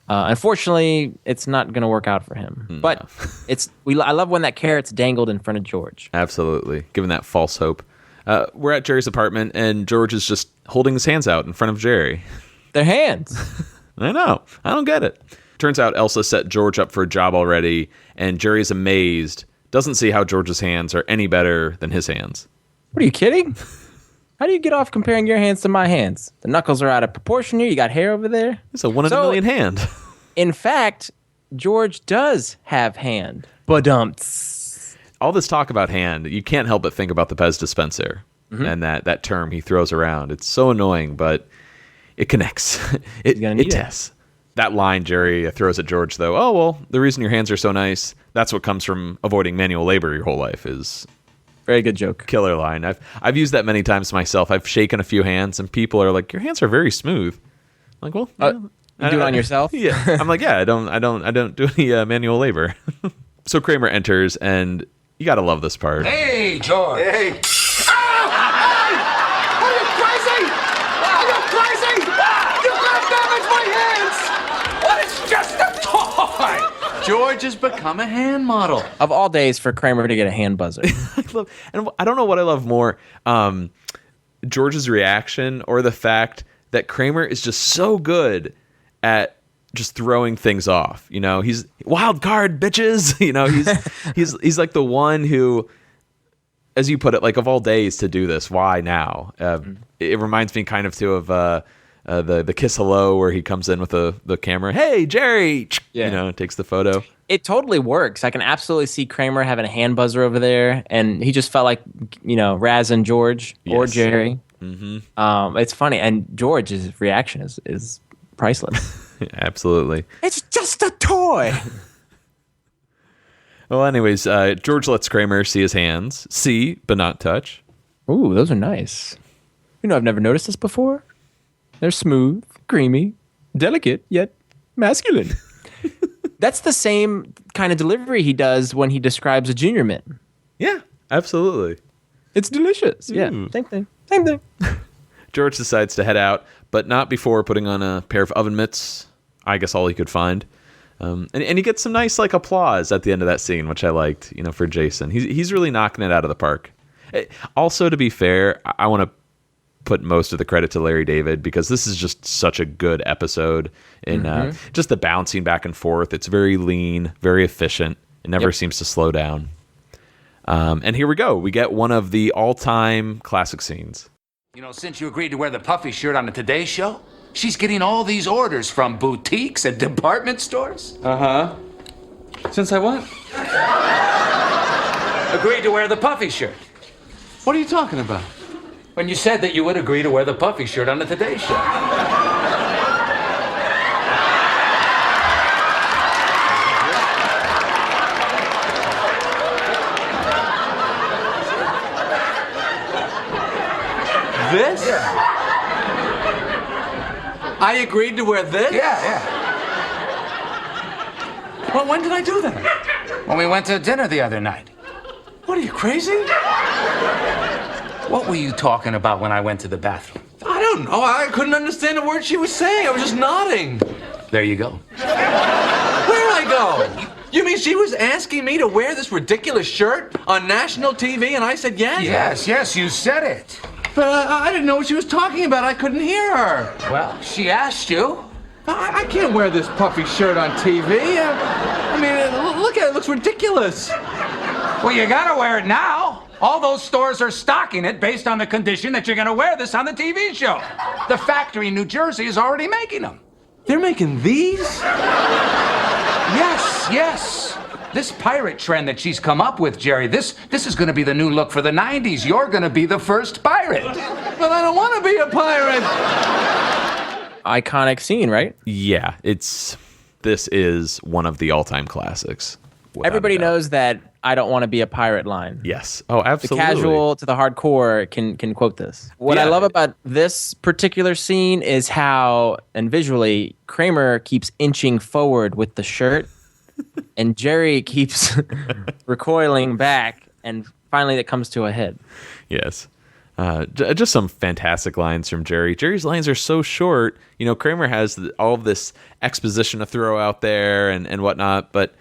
Unfortunately, it's not going to work out for him. No. But I love when that carrot's dangled in front of George. Absolutely. Giving that false hope. We're at Jerry's apartment, and George is just holding his hands out in front of Jerry. Their hands. I know. I don't get it. Turns out Elsa set George up for a job already, and Jerry's amazed. Doesn't see how George's hands are any better than his hands. What, are you kidding? How do you get off comparing your hands to my hands? The knuckles are out of proportion here. You got hair over there. It's a 1 in a million hand. In fact, George does have hand. Badumts. All this talk about hand, you can't help but think about the Pez dispenser and that term he throws around. It's so annoying, but it connects. it tests. That line Jerry throws at George, though, oh, well, the reason your hands are so nice, that's what comes from avoiding manual labor your whole life, is... Very good joke. Killer line. I've used that many times myself. I've shaken a few hands, and people are like, "Your hands are very smooth." I'm like, well, you do it on yourself? Yeah. I'm like, yeah. I don't do any manual labor. So Kramer enters, and you got to love this part. Hey, George. Hey. Are you crazy? Are you crazy? You can't damage my hands! What is just George has become a hand model. Of all days for Kramer to get a hand buzzer. And I don't know what I love more, George's reaction or the fact that Kramer is just so good at just throwing things off. You know, he's wild card, bitches. You know, he's like the one who, as you put it, like of all days to do this, why now? It reminds me kind of too of the Kiss Hello, where he comes in with the camera. Hey, Jerry, you know, takes the photo. It totally works. I can absolutely see Kramer having a hand buzzer over there, and he just felt like, you know, Raz and George or Jerry. Mm-hmm. It's funny, and George's reaction is priceless. Absolutely. It's just a toy. Well, anyways, George lets Kramer see his hands. See, but not touch. Ooh, those are nice. You know, I've never noticed this before. They're smooth, creamy, delicate, yet masculine. That's the same kind of delivery he does when he describes a junior mint. Yeah, absolutely. It's delicious. Yeah, same thing. Same thing. George decides to head out, but not before putting on a pair of oven mitts. I guess all he could find. And he gets some nice like applause at the end of that scene, which I liked, you know, for Jason. He's really knocking it out of the park. Also, to be fair, I want to put most of the credit to Larry David, because this is just such a good episode in just the bouncing back and forth. It's very lean, very efficient. It never seems to slow down. And here we go. We get one of the all-time classic scenes. You know, since you agreed to wear the Puffy Shirt on the Today Show, she's getting all these orders from boutiques and department stores. Uh-huh. Since I what? Agreed to wear the Puffy Shirt. What are you talking about? When you said that you would agree to wear the Puffy Shirt on the Today Show. This? Yeah. I agreed to wear this? Yeah. Well, when did I do that? When we went to dinner the other night. What, are you crazy? What were you talking about when I went to the bathroom? I don't know. I couldn't understand a word she was saying. I was just nodding. There you go. Where'd I go? You mean she was asking me to wear this ridiculous shirt on national TV and I said yes? Yes, you said it. But I didn't know what she was talking about. I couldn't hear her. Well, she asked you. I can't wear this puffy shirt on TV. I mean, look at it. It looks ridiculous. Well, you gotta wear it now. All those stores are stocking it based on the condition that you're gonna wear this on the TV show. The factory in New Jersey is already making them. They're making these? Yes. This pirate trend that she's come up with, Jerry, this is gonna be the new look for the 90s. You're gonna be the first pirate. But I don't want to be a pirate. Iconic scene, right? Yeah, this is one of the all-time classics. Everybody knows that "I don't want to be a pirate" line. Yes. Oh, absolutely. The casual to the hardcore can quote this. What I love about this particular scene is how, and visually, Kramer keeps inching forward with the shirt, and Jerry keeps recoiling back, and finally it comes to a head. Yes. Just some fantastic lines from Jerry. Jerry's lines are so short. You know, Kramer has all of this exposition to throw out there and whatnot, but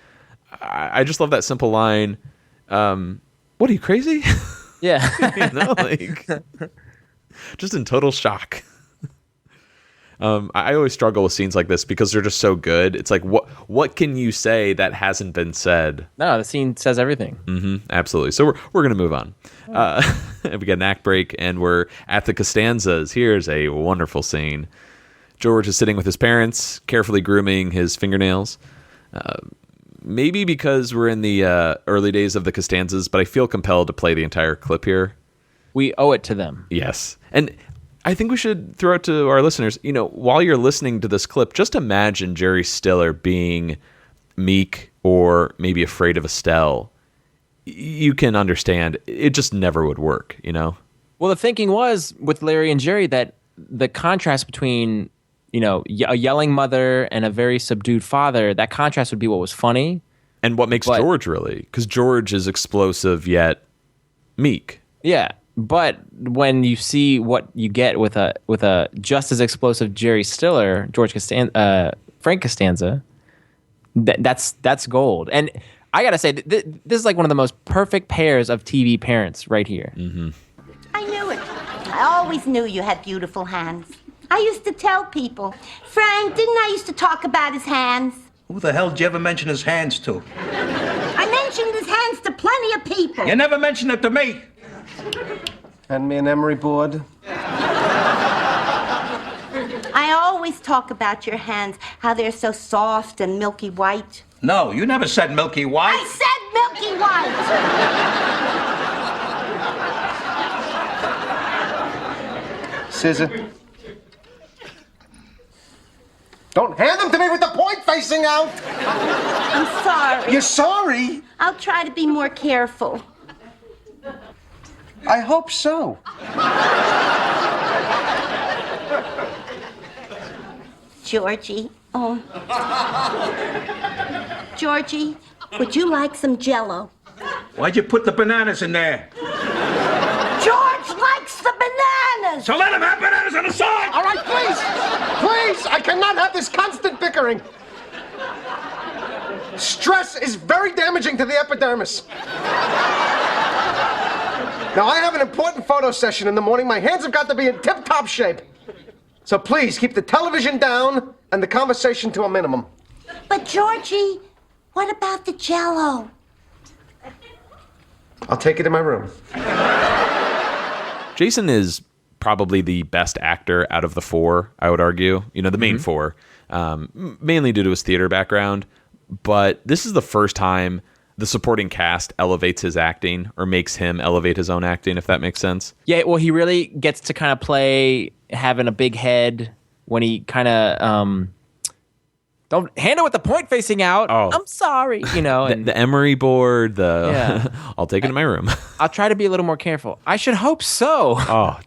I just love that simple line. What are you, crazy? Yeah. You know, like, just in total shock. I always struggle with scenes like this because they're just so good. It's like, what can you say that hasn't been said? No, the scene says everything. Mm-hmm, absolutely. So we're going to move on. We get an act break, and we're at the Costanzas. Here's a wonderful scene. George is sitting with his parents, carefully grooming his fingernails. Maybe because we're in the early days of the Costanzas, but I feel compelled to play the entire clip here. We owe it to them. Yes. And I think we should throw it to our listeners, you know, while you're listening to this clip, just imagine Jerry Stiller being meek or maybe afraid of Estelle. You can understand it just never would work, you know? Well, the thinking was with Larry and Jerry that the contrast between, you know, a yelling mother and a very subdued father, that contrast would be what was funny. And what makes George really, because George is explosive yet meek. Yeah. But when you see what you get with a just as explosive Jerry Stiller, Frank Costanza, that's gold. And I gotta say, this is like one of the most perfect pairs of TV parents right here. Mm-hmm. I knew it. I always knew you had beautiful hands. I used to tell people, Frank, didn't I used to talk about his hands? Who the hell did you ever mention his hands to? I mentioned his hands to plenty of people. You never mentioned it to me. Hand me an emery board. I always talk about your hands, how they're so soft and milky white. No, you never said Milky White. I said milky white! Scissor. Don't hand them to me with the point facing out! I'm sorry. You're sorry? I'll try to be more careful. I hope so. Georgie. Oh. Georgie, would you like some Jell-O? Why'd you put the bananas in there? George likes the bananas! So let him have bananas on the side! All right, please! Please! I cannot have this constant bickering. Stress is very damaging to the epidermis. Now, I have an important photo session in the morning. My hands have got to be in tip-top shape. So please, keep the television down and the conversation to a minimum. But Georgie, what about the Jell-O? I'll take it in my room. Jason is probably the best actor out of the four, I would argue. You know, the main four, mainly due to his theater background. But this is the first time the supporting cast elevates his acting or makes him elevate his own acting, if that makes sense. Yeah, well, he really gets to kind of play having a big head when he kind of don't handle with the point facing out. Oh. I'm sorry, you know. And The emery board, Yeah. I'll take it in my room. I'll try to be a little more careful. I should hope so. Oh,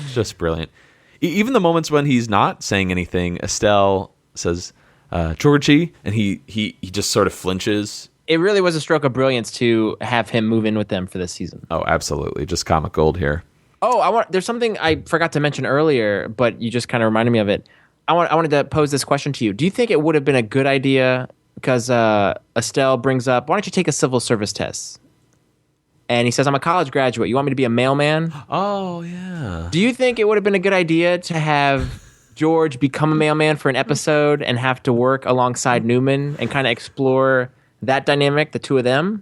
just brilliant. Even the moments when he's not saying anything, Estelle says, Georgie, and he just sort of flinches. It really was a stroke of brilliance to have him move in with them for this season. Oh, absolutely. Just comic gold here. Oh, there's something I forgot to mention earlier, but you just kind of reminded me of it. I wanted to pose this question to you. Do you think it would have been a good idea, because Estelle brings up, why don't you take a civil service test? And he says, I'm a college graduate. You want me to be a mailman? Oh, yeah. Do you think it would have been a good idea to have George become a mailman for an episode and have to work alongside Newman and kind of explore that dynamic, the two of them?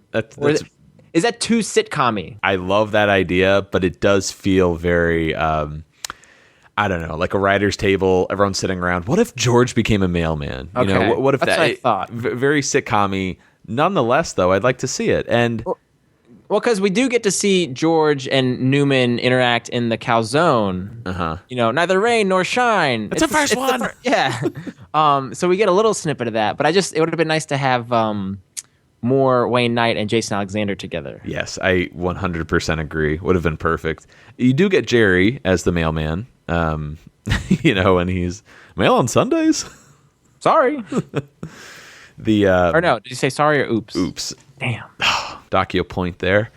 Is that too sitcom-y? I love that idea, but it does feel very, I don't know, like a writer's table, everyone's sitting around. What if George became a mailman? You know, what if That's that? what I thought. Very sitcom-y. Nonetheless, though, I'd like to see it. And well, because we do get to see George and Newman interact in the calzone. You know, neither rain nor shine. It's the first one. Yeah. So we get a little snippet of that, but it would have been nice to have more Wayne Knight and Jason Alexander together. Yes, I 100% agree. Would have been perfect. You do get Jerry as the mailman. You know, and he's mail on Sundays. Sorry. Or no, did you say sorry or oops? Oops. Damn. Docio point there.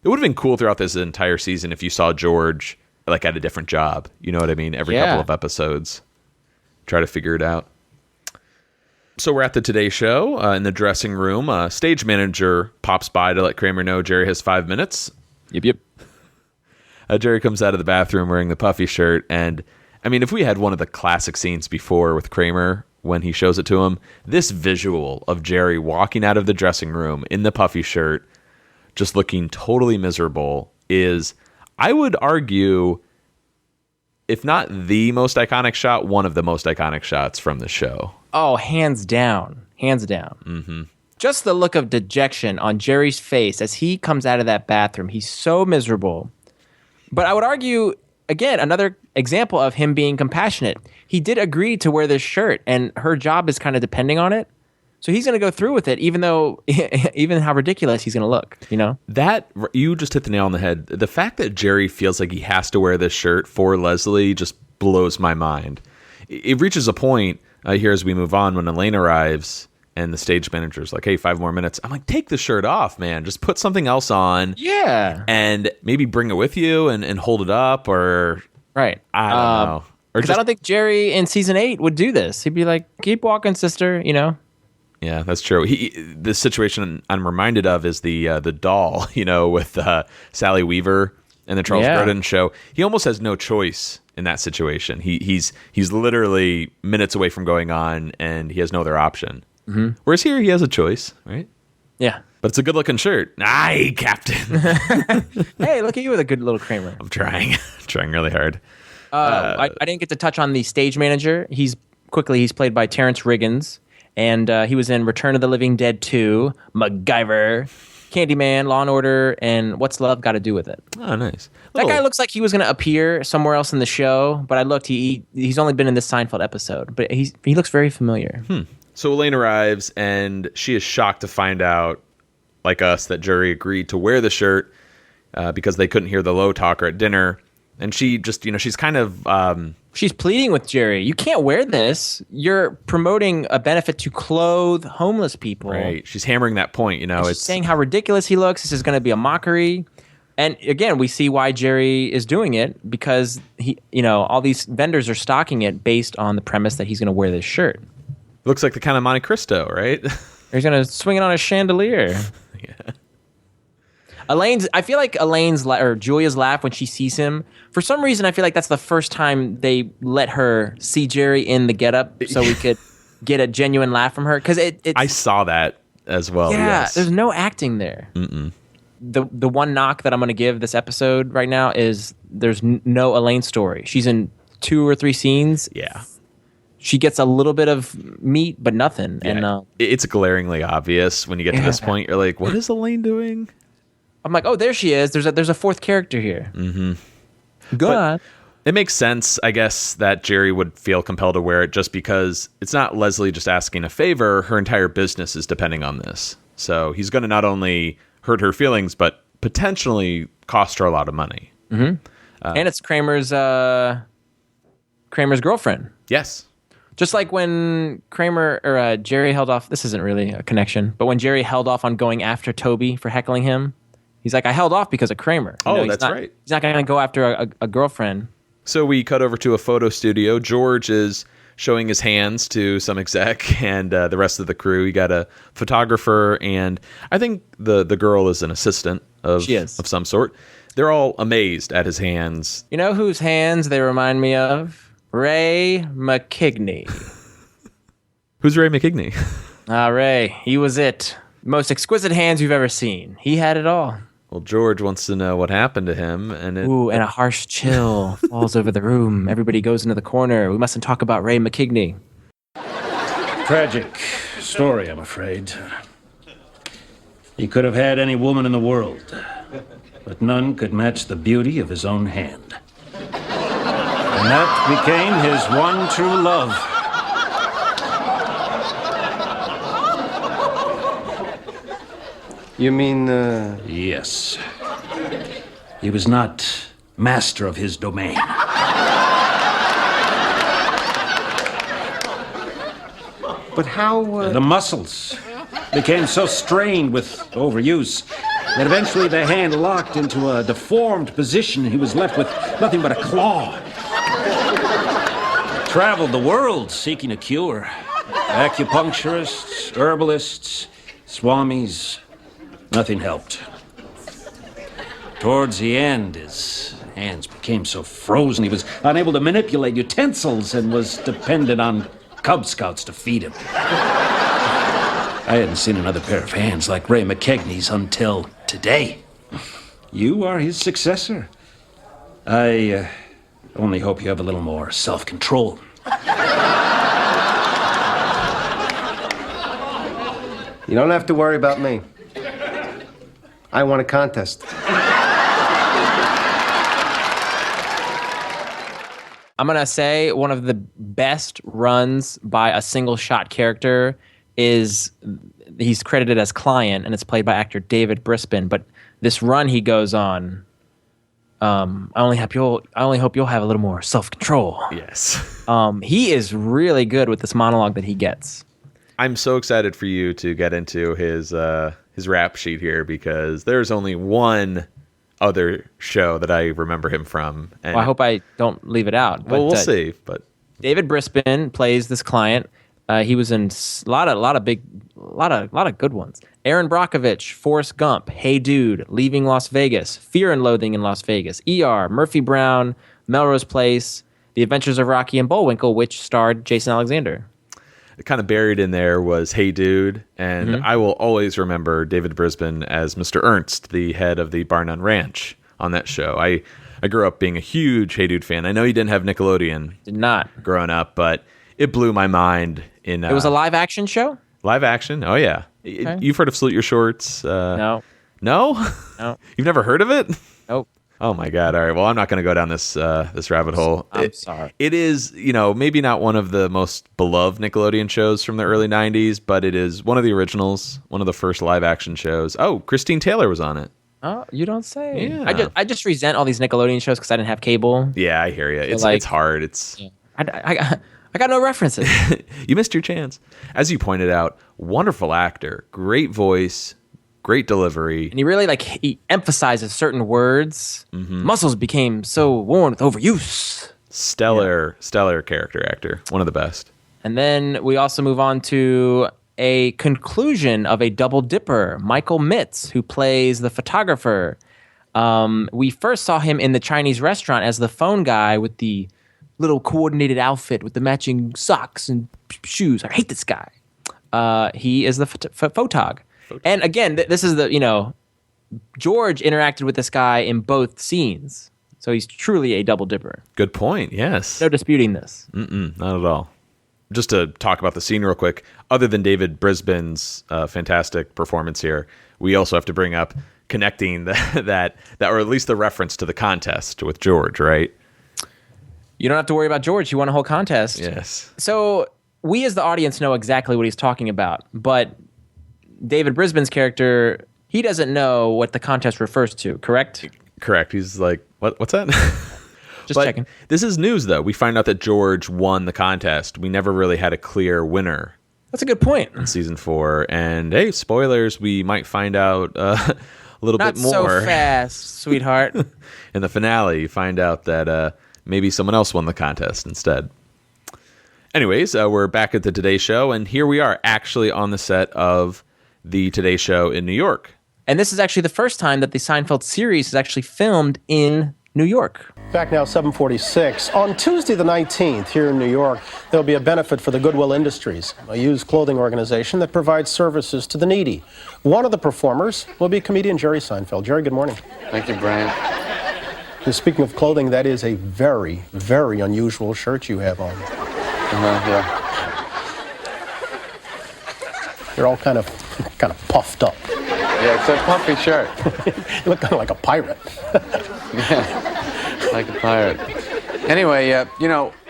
It would have been cool throughout this entire season if you saw George like at a different job. You know what I mean? Every couple of episodes. Try to figure it out. So we're at the Today Show in the dressing room. Stage manager pops by to let Kramer know Jerry has 5 minutes. Yep. Jerry comes out of the bathroom wearing the Puffy Shirt. And, I mean, if we had one of the classic scenes before with Kramer when he shows it to him, this visual of Jerry walking out of the dressing room in the Puffy Shirt, just looking totally miserable, is, I would argue, if not the most iconic shot, one of the most iconic shots from the show. Oh, hands down. Hands down. Mm-hmm. Just the look of dejection on Jerry's face as he comes out of that bathroom. He's so miserable. But I would argue, again, another example of him being compassionate. He did agree to wear this shirt, and her job is kind of depending on it. So he's going to go through with it, even how ridiculous he's going to look, you know? That, you just hit the nail on the head. The fact that Jerry feels like he has to wear this shirt for Leslie just blows my mind. It reaches a point here as we move on when Elaine arrives and the stage manager's like, hey, 5 more minutes. I'm like, take the shirt off, man. Just put something else on. Yeah. And maybe bring it with you and hold it up or... Right. I don't know. Or Because I don't think Jerry in season 8 would do this. He'd be like, keep walking, sister, you know? Yeah, that's true. The situation I'm reminded of is the doll, with Sally Weaver and the Charles Grodin show. He almost has no choice in that situation. He's literally minutes away from going on, and he has no other option. Mm-hmm. Whereas here, he has a choice, right? Yeah. But it's a good-looking shirt. Aye, Captain. Hey, look at you with a good little Kramer. I'm trying really hard. I didn't get to touch on the stage manager. He's played by Terrence Riggins, and he was in Return of the Living Dead 2, MacGyver, Candyman, Law and Order, and What's Love Got to Do with It? Oh, nice. That guy looks like he was going to appear somewhere else in the show, but I looked. He's only been in this Seinfeld episode, but he looks very familiar. So Elaine arrives, and she is shocked to find out, like us, that Jerry agreed to wear the shirt because they couldn't hear the low talker at dinner. And she just, she's kind of... she's pleading with Jerry. You can't wear this. You're promoting a benefit to clothe homeless people. Right. She's hammering that point, She's saying how ridiculous he looks. This is going to be a mockery. And again, we see why Jerry is doing it, because all these vendors are stocking it based on the premise that he's going to wear this shirt. Looks like the kind of Monte Cristo, right? He's going to swing it on a chandelier. Yeah. I feel like Julia's laugh when she sees him, for some reason I feel like that's the first time they let her see Jerry in the getup, so we could get a genuine laugh from her. Because I saw that as well. Yeah, yes. There's no acting there. Mm-mm. The one knock that I'm going to give this episode right now is there's no Elaine story. She's in 2 or 3 scenes. Yeah. She gets a little bit of meat, but nothing. Yeah. And it's glaringly obvious when you get to this point. You're like, what is Elaine doing? I'm like, oh, there she is. There's a 4th character here. Mm-hmm. Good. It makes sense, I guess, that Jerry would feel compelled to wear it just because it's not Leslie just asking a favor. Her entire business is depending on this. So he's going to not only hurt her feelings, but potentially cost her a lot of money. Mm-hmm. And it's Kramer's girlfriend. Yes. Just like when Jerry held off. This isn't really a connection, but when Jerry held off on going after Toby for heckling him, he's like, I held off because of Kramer. That's right. He's not going to go after a girlfriend. So we cut over to a photo studio. George is showing his hands to some exec and the rest of the crew. You got a photographer, and I think the girl is an assistant of some sort. They're all amazed at his hands. You know whose hands they remind me of? Ray McKigney. Who's Ray McKigney? Ray. He was it. Most exquisite hands you've ever seen. He had it all. Well, George wants to know what happened to him. And a harsh chill falls over the room. Everybody goes into the corner. We mustn't talk about Ray McKigney. Tragic story, I'm afraid. He could have had any woman in the world, but none could match the beauty of his own hand. And that became his one true love. You mean, Yes. He was not master of his domain. But how, The muscles became so strained with overuse that eventually the hand locked into a deformed position. He was left with nothing but a claw. He traveled the world seeking a cure. Acupuncturists, herbalists, swamis, nothing helped. Towards the end, his hands became so frozen he was unable to manipulate utensils and was dependent on Cub Scouts to feed him. I hadn't seen another pair of hands like Ray McKegney's until today. You are his successor. I only hope you have a little more self-control. You don't have to worry about me. I won a contest. I'm going to say one of the best runs by a single shot character is he's credited as Client, and it's played by actor David Brisbane. But this run he goes on, I only hope you'll have a little more self-control. Yes. He is really good with this monologue that he gets. I'm so excited for you to get into his rap sheet here, because there's only one other show that I remember him from. And I hope I don't leave it out. Well, we'll see. But David Brisbane plays this Client. He was in a lot of big lot of good ones. Aaron Brockovich, Forrest Gump, Hey Dude, Leaving Las Vegas, Fear and Loathing in Las Vegas, ER, Murphy Brown, Melrose Place, The Adventures of Rocky and Bullwinkle, which starred Jason Alexander. Kind of buried in there was Hey Dude, and I will always remember David Brisbane as Mr. Ernst, the head of the Bar None Ranch on that show. I grew up being a huge Hey Dude fan. I know you didn't have Nickelodeon. Did not. Growing up, but it blew my mind. It was a live action show? Live action? Oh, yeah. Okay. You've heard of Salute Your Shorts? No. No? No. You've never heard of it? Nope. Oh my God! All right. Well, I'm not going to go down this rabbit hole. I'm sorry. It is, maybe not one of the most beloved Nickelodeon shows from the early '90s, but it is one of the originals, one of the first live action shows. Oh, Christine Taylor was on it. Oh, you don't say. Yeah. I just resent all these Nickelodeon shows because I didn't have cable. Yeah, I hear you. It's hard. It's I got no references. You missed your chance. As you pointed out, wonderful actor, great voice. Great delivery. And he really he emphasizes certain words. Muscles became so worn with overuse. Stellar character actor. One of the best. And then we also move on to a conclusion of a double dipper, Michael Mitz, who plays the photographer. We first saw him in the Chinese restaurant as the phone guy with the little coordinated outfit with the matching socks and shoes. I hate this guy. He is the photog. And again, this is George interacted with this guy in both scenes. So he's truly a double dipper. Good point, yes. No disputing this. Not at all. Just to talk about the scene real quick, other than David Brisbane's fantastic performance here, we also have to bring up connecting that, or at least the reference to the contest with George, right? You don't have to worry about George. He won a whole contest. Yes. So we as the audience know exactly what he's talking about, but David Brisbane's character, he doesn't know what the contest refers to, correct? Correct. He's like, what's that? Just checking. This is news, though. We find out that George won the contest. We never really had a clear winner. That's a good point. In season 4. And hey, spoilers, we might find out a little bit more. Not so fast, sweetheart. In the finale, you find out that maybe someone else won the contest instead. Anyways, we're back at the Today Show, and here we are actually on the set of the Today Show in New York. And this is actually the first time that the Seinfeld series is actually filmed in New York. Back now, 7:46. On Tuesday the 19th, here in New York, there will be a benefit for the Goodwill Industries, a used clothing organization that provides services to the needy. One of the performers will be comedian Jerry Seinfeld. Jerry, good morning. Thank you, Brian. And speaking of clothing, that is a very, very unusual shirt you have on. Yeah. You're all kind of puffed up. Yeah, it's a puffy shirt. You look kind of like a pirate. Yeah, like a pirate. Anyway,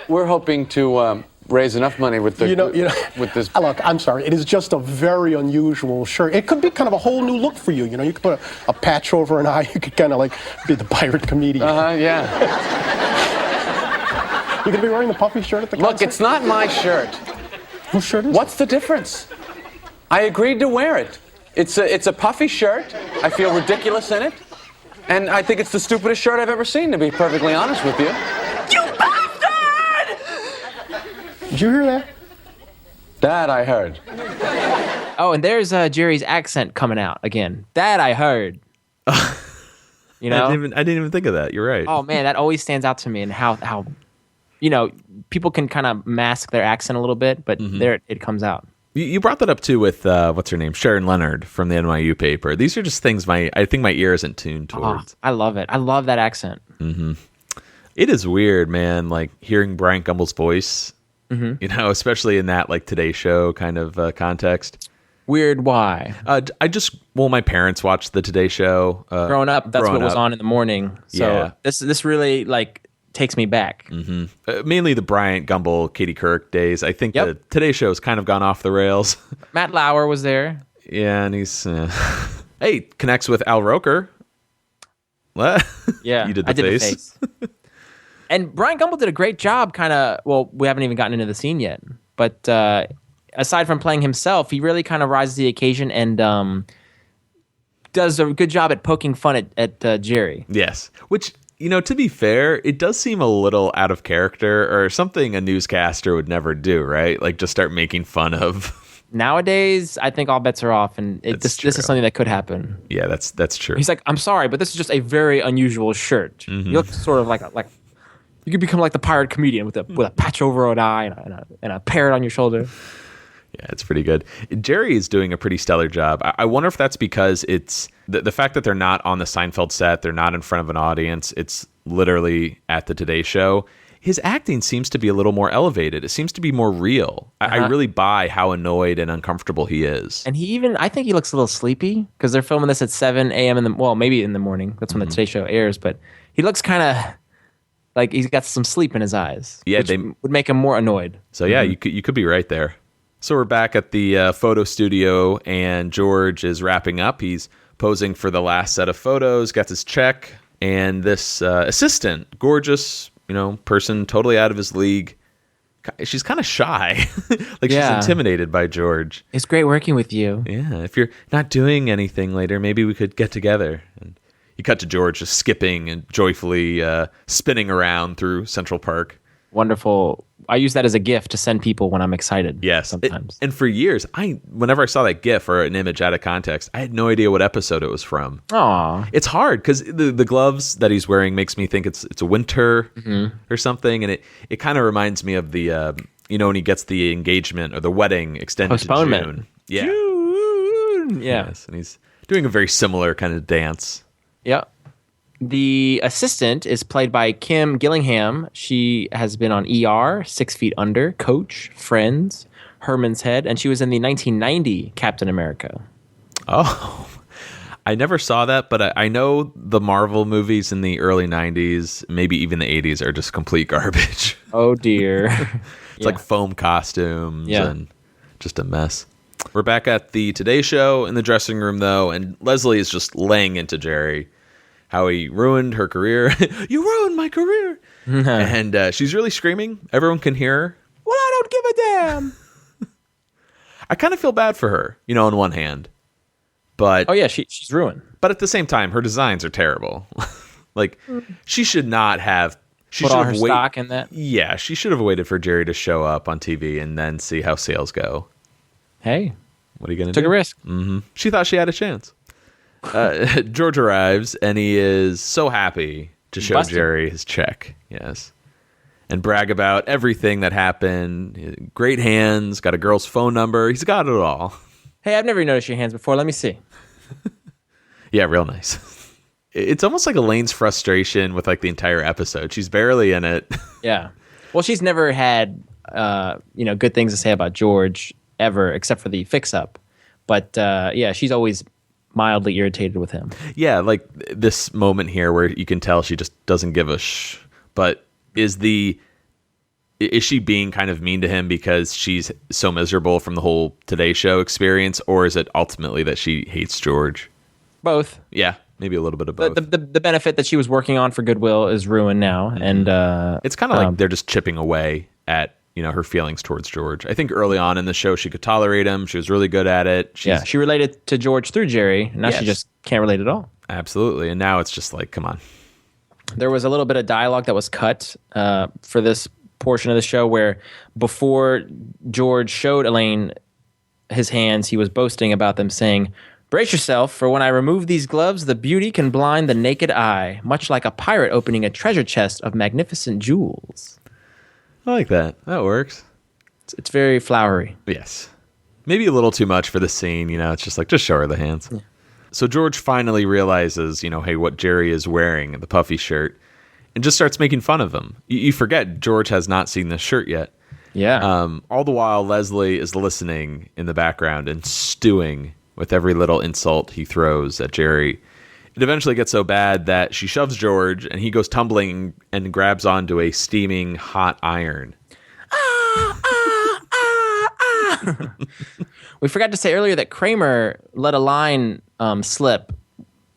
we're hoping to raise enough money with the with this. Look, I'm sorry. It is just a very unusual shirt. It could be kind of a whole new look for you. You could put a patch over an eye. You could kind of be the pirate comedian. Yeah. You gonna be wearing the puffy shirt at the concert? Look, it's not my shirt. Whose shirt is it? What's the difference? I agreed to wear it. It's a puffy shirt. I feel ridiculous in it. And I think it's the stupidest shirt I've ever seen, to be perfectly honest with you. You bastard! Did you hear that? That I heard. Oh, and there's Jerry's accent coming out again. That I heard. You know? I didn't even think of that. You're right. Oh, man, that always stands out to me, and how people can kind of mask their accent a little bit, but there it comes out. You brought that up too with what's her name, Sharon Leonard from the NYU paper. These are just things I think my ear isn't tuned towards. I love it. I love that accent. It is weird, man. Like hearing Brian Gumbel's voice, especially in that Today Show kind of context. Weird. Why? My parents watched the Today Show. Growing up, that's what was on in the morning. So yeah. This really takes me back. Mainly the Bryant Gumbel, Katie Couric days. I think the Today Show has kind of gone off the rails. Matt Lauer was there. Yeah, and he's connects with Al Roker. What? Yeah, you did the I did face. The face. And Brian Gumbel did a great job. We haven't even gotten into the scene yet, but aside from playing himself, he really kind of rises to the occasion and does a good job at poking fun at Jerry. Yes, which. To be fair, it does seem a little out of character or something a newscaster would never do, right? Just start making fun of Nowadays, I think all bets are off, and this is something that could happen. Yeah, that's true. He's like, I'm sorry, but this is just a very unusual shirt. Mm-hmm. You look sort of like you could become like the pirate comedian with a patch over an eye and a parrot on your shoulder. Yeah, it's pretty good. Jerry is doing a pretty stellar job. I wonder if that's because it's the fact that they're not on the Seinfeld set, they're not in front of an audience, it's literally at the Today Show. His acting seems to be a little more elevated. It seems to be more real. I really buy how annoyed and uncomfortable he is. And I think he looks a little sleepy because they're filming this at 7 a.m. maybe in the morning. That's when the Today Show airs. But he looks kind of like he's got some sleep in his eyes. Yeah, which would make him more annoyed. So yeah, you could be right there. So we're back at the photo studio, and George is wrapping up. He's posing for the last set of photos, gets his check, and this assistant, gorgeous, person totally out of his league. She's kind of shy. She's intimidated by George. It's great working with you. Yeah, if you're not doing anything later, maybe we could get together. And you cut to George just skipping and joyfully spinning around through Central Park. Wonderful. I use that as a gift to send people when I'm excited. Yes. Sometimes. And for years, whenever I saw that GIF or an image out of context, I had no idea what episode it was from. Aw. It's hard because the gloves that he's wearing makes me think it's a winter or something. And it kind of reminds me of the, when he gets the engagement or the wedding extended to June. Yeah. June. Yeah. Yes. And he's doing a very similar kind of dance. Yeah. The assistant is played by Kim Gillingham. She has been on ER, 6 Feet Under, Coach, Friends, Herman's Head, and she was in the 1990 Captain America. Oh, I never saw that, but I know the Marvel movies in the early 90s, maybe even the 80s, are just complete garbage. Oh, dear. It's like foam costumes and just a mess. We're back at the Today Show in the dressing room, though, and Leslie is just laying into Jerry. How he ruined her career. You ruined my career. And she's really screaming. Everyone can hear her. Well, I don't give a damn. I kind of feel bad for her, on one hand. But oh, yeah, she's ruined. But at the same time, her designs are terrible. She should not have... She put should all have her stock in that? Yeah, she should have waited for Jerry to show up on TV and then see how sales go. Hey. What are you going to do? Took a risk. Mm-hmm. She thought she had a chance. George arrives, and he is so happy to show Jerry his check. Yes. And brag about everything that happened. Great hands, got a girl's phone number. He's got it all. Hey, I've never noticed your hands before. Let me see. Yeah, real nice. It's almost like Elaine's frustration with the entire episode. She's barely in it. Yeah. Well, she's never had, good things to say about George ever, except for the fix-up. But, she's always mildly irritated with him. Yeah, like this moment here where you can tell she just doesn't give a but is she being kind of mean to him because she's so miserable from the whole Today Show experience, or is it ultimately that she hates George? Both. Yeah, maybe a little bit of both. The benefit that she was working on for Goodwill is ruined now, and it's kind of like they're just chipping away at her feelings towards George. I think early on in the show, she could tolerate him. She was really good at it. She related to George through Jerry. Now she just can't relate at all. Absolutely. And now it's just like, come on. There was a little bit of dialogue that was cut for this portion of the show where before George showed Elaine his hands, he was boasting about them, saying, "Brace yourself, for when I remove these gloves, the beauty can blind the naked eye, much like a pirate opening a treasure chest of magnificent jewels." I like that. That works. It's very flowery. Yes. Maybe a little too much for the scene. It's just just show her the hands. Yeah. So George finally realizes, hey, what Jerry is wearing, the puffy shirt, and just starts making fun of him. You forget George has not seen this shirt yet. Yeah. All the while, Leslie is listening in the background and stewing with every little insult he throws at Jerry. It eventually gets so bad that she shoves George, and he goes tumbling and grabs onto a steaming hot iron. We forgot to say earlier that Kramer let a line slip,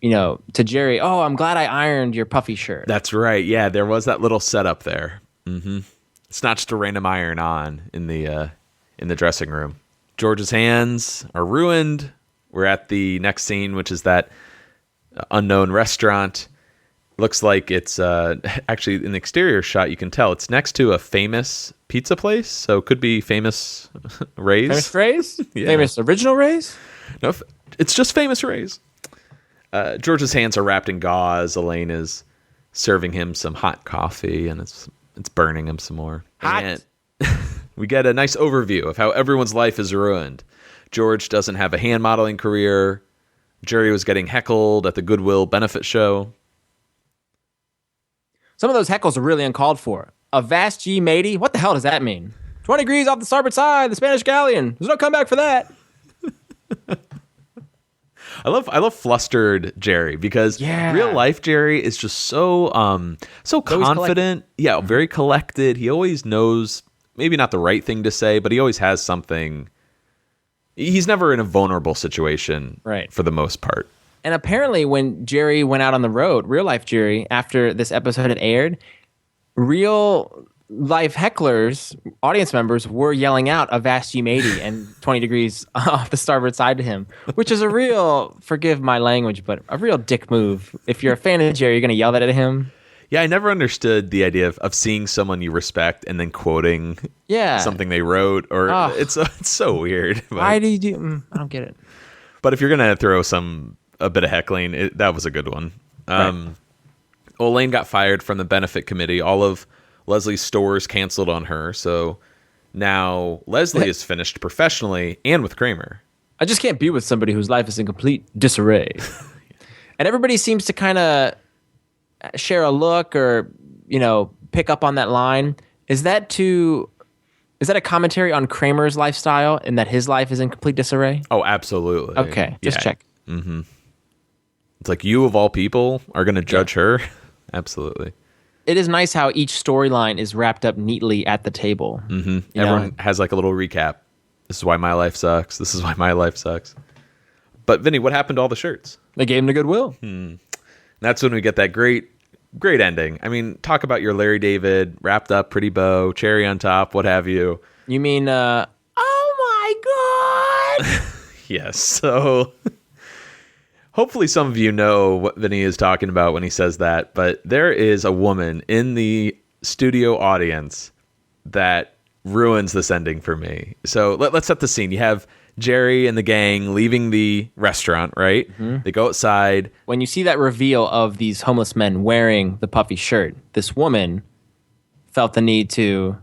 to Jerry. "Oh, I'm glad I ironed your puffy shirt." That's right. Yeah, there was that little setup there. Mm-hmm. It's not just a random iron on in the dressing room. George's hands are ruined. We're at the next scene, which is that unknown restaurant. Looks like it's actually in the exterior shot. You can tell it's next to a famous pizza place, so it could be Famous Ray's. Famous Ray's? Yeah. Famous Original Ray's? No, it's just Famous Ray's. George's hands are wrapped in gauze. Elaine is serving him some hot coffee, and it's burning him some more. Hot. And we get a nice overview of how everyone's life is ruined. George doesn't have a hand modeling career. Jerry was getting heckled at the Goodwill benefit show. Some of those heckles are really uncalled for. A vast G matey? What the hell does that mean? 20 degrees off the starboard side, the Spanish galleon. There's no comeback for that. I love flustered Jerry because real life Jerry is just so confident. Yeah, very collected. He always knows maybe not the right thing to say, but he always has something. He's never in a vulnerable situation, right, for the most part. And apparently when Jerry went out on the road, real life Jerry, after this episode had aired, real life hecklers, audience members, were yelling out a vast G matey and 20 degrees off the starboard side to him, which is a real, forgive my language, but a real dick move. If you're a fan of Jerry, you're going to yell that at him. Yeah, I never understood the idea of seeing someone you respect and then quoting something they wrote. Or it's so weird. But, why do you do? I don't get it. But if you're going to throw a bit of heckling, that was a good one. Right. Elaine got fired from the benefit committee. All of Leslie's stores canceled on her. So now Leslie is finished professionally and with Kramer. I just can't be with somebody whose life is in complete disarray. And everybody seems to kind of share a look or, pick up on that line. Is that a commentary on Kramer's lifestyle and that his life is in complete disarray? Oh, absolutely. Okay, just check. Mm-hmm. It's like you of all people are going to judge her. Absolutely. It is nice how each storyline is wrapped up neatly at the table. Mm-hmm. Everyone has like a little recap. This is why my life sucks. This is why my life sucks. But Vinny, what happened to all the shirts? They gave them to Goodwill. That's when we get that great ending. I mean, talk about your Larry David, wrapped up, pretty bow, cherry on top, what have you. You mean, oh my God. Yes. So hopefully some of you know what Vinny is talking about when he says that, but there is a woman in the studio audience that ruins this ending for me. So let's set the scene. You have Jerry and the gang leaving the restaurant, right? Mm-hmm. They go outside. When you see that reveal of these homeless men wearing the puffy shirt, this woman felt the need to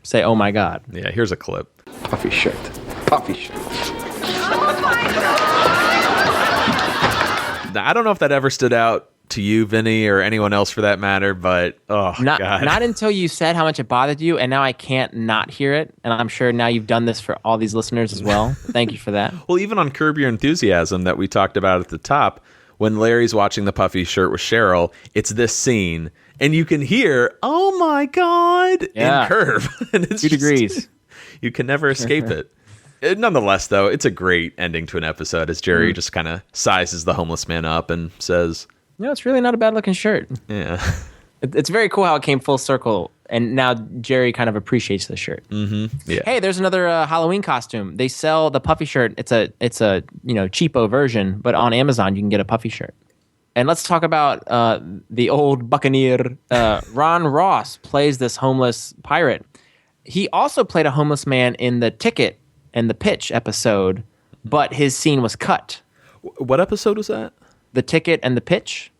say, oh my God. Yeah, here's a clip. Puffy shirt. Puffy shirt. Now, I don't know if that ever stood out to you, Vinny, or anyone else for that matter, but God. Not until you said how much it bothered you, and now I can't not hear it, and I'm sure now you've done this for all these listeners as well. Thank you for that. Well, even on Curb Your Enthusiasm that we talked about at the top, when Larry's watching the puffy shirt with Cheryl, it's this scene, and you can hear, oh my God, in Curb. And it's 2 degrees. You can never escape it. Nonetheless, though, it's a great ending to an episode as Jerry just kind of sizes the homeless man up and says, it's really not a bad looking shirt. Yeah. It's very cool how it came full circle, and now Jerry kind of appreciates the shirt. Mm-hmm. Yeah. Hey, there's another Halloween costume. They sell the puffy shirt. It's a cheapo version, but on Amazon you can get a puffy shirt. And let's talk about the old buccaneer. Ron Ross plays this homeless pirate. He also played a homeless man in the Ticket and the Pitch episode, but his scene was cut. What episode was that? The Ticket and the Pitch,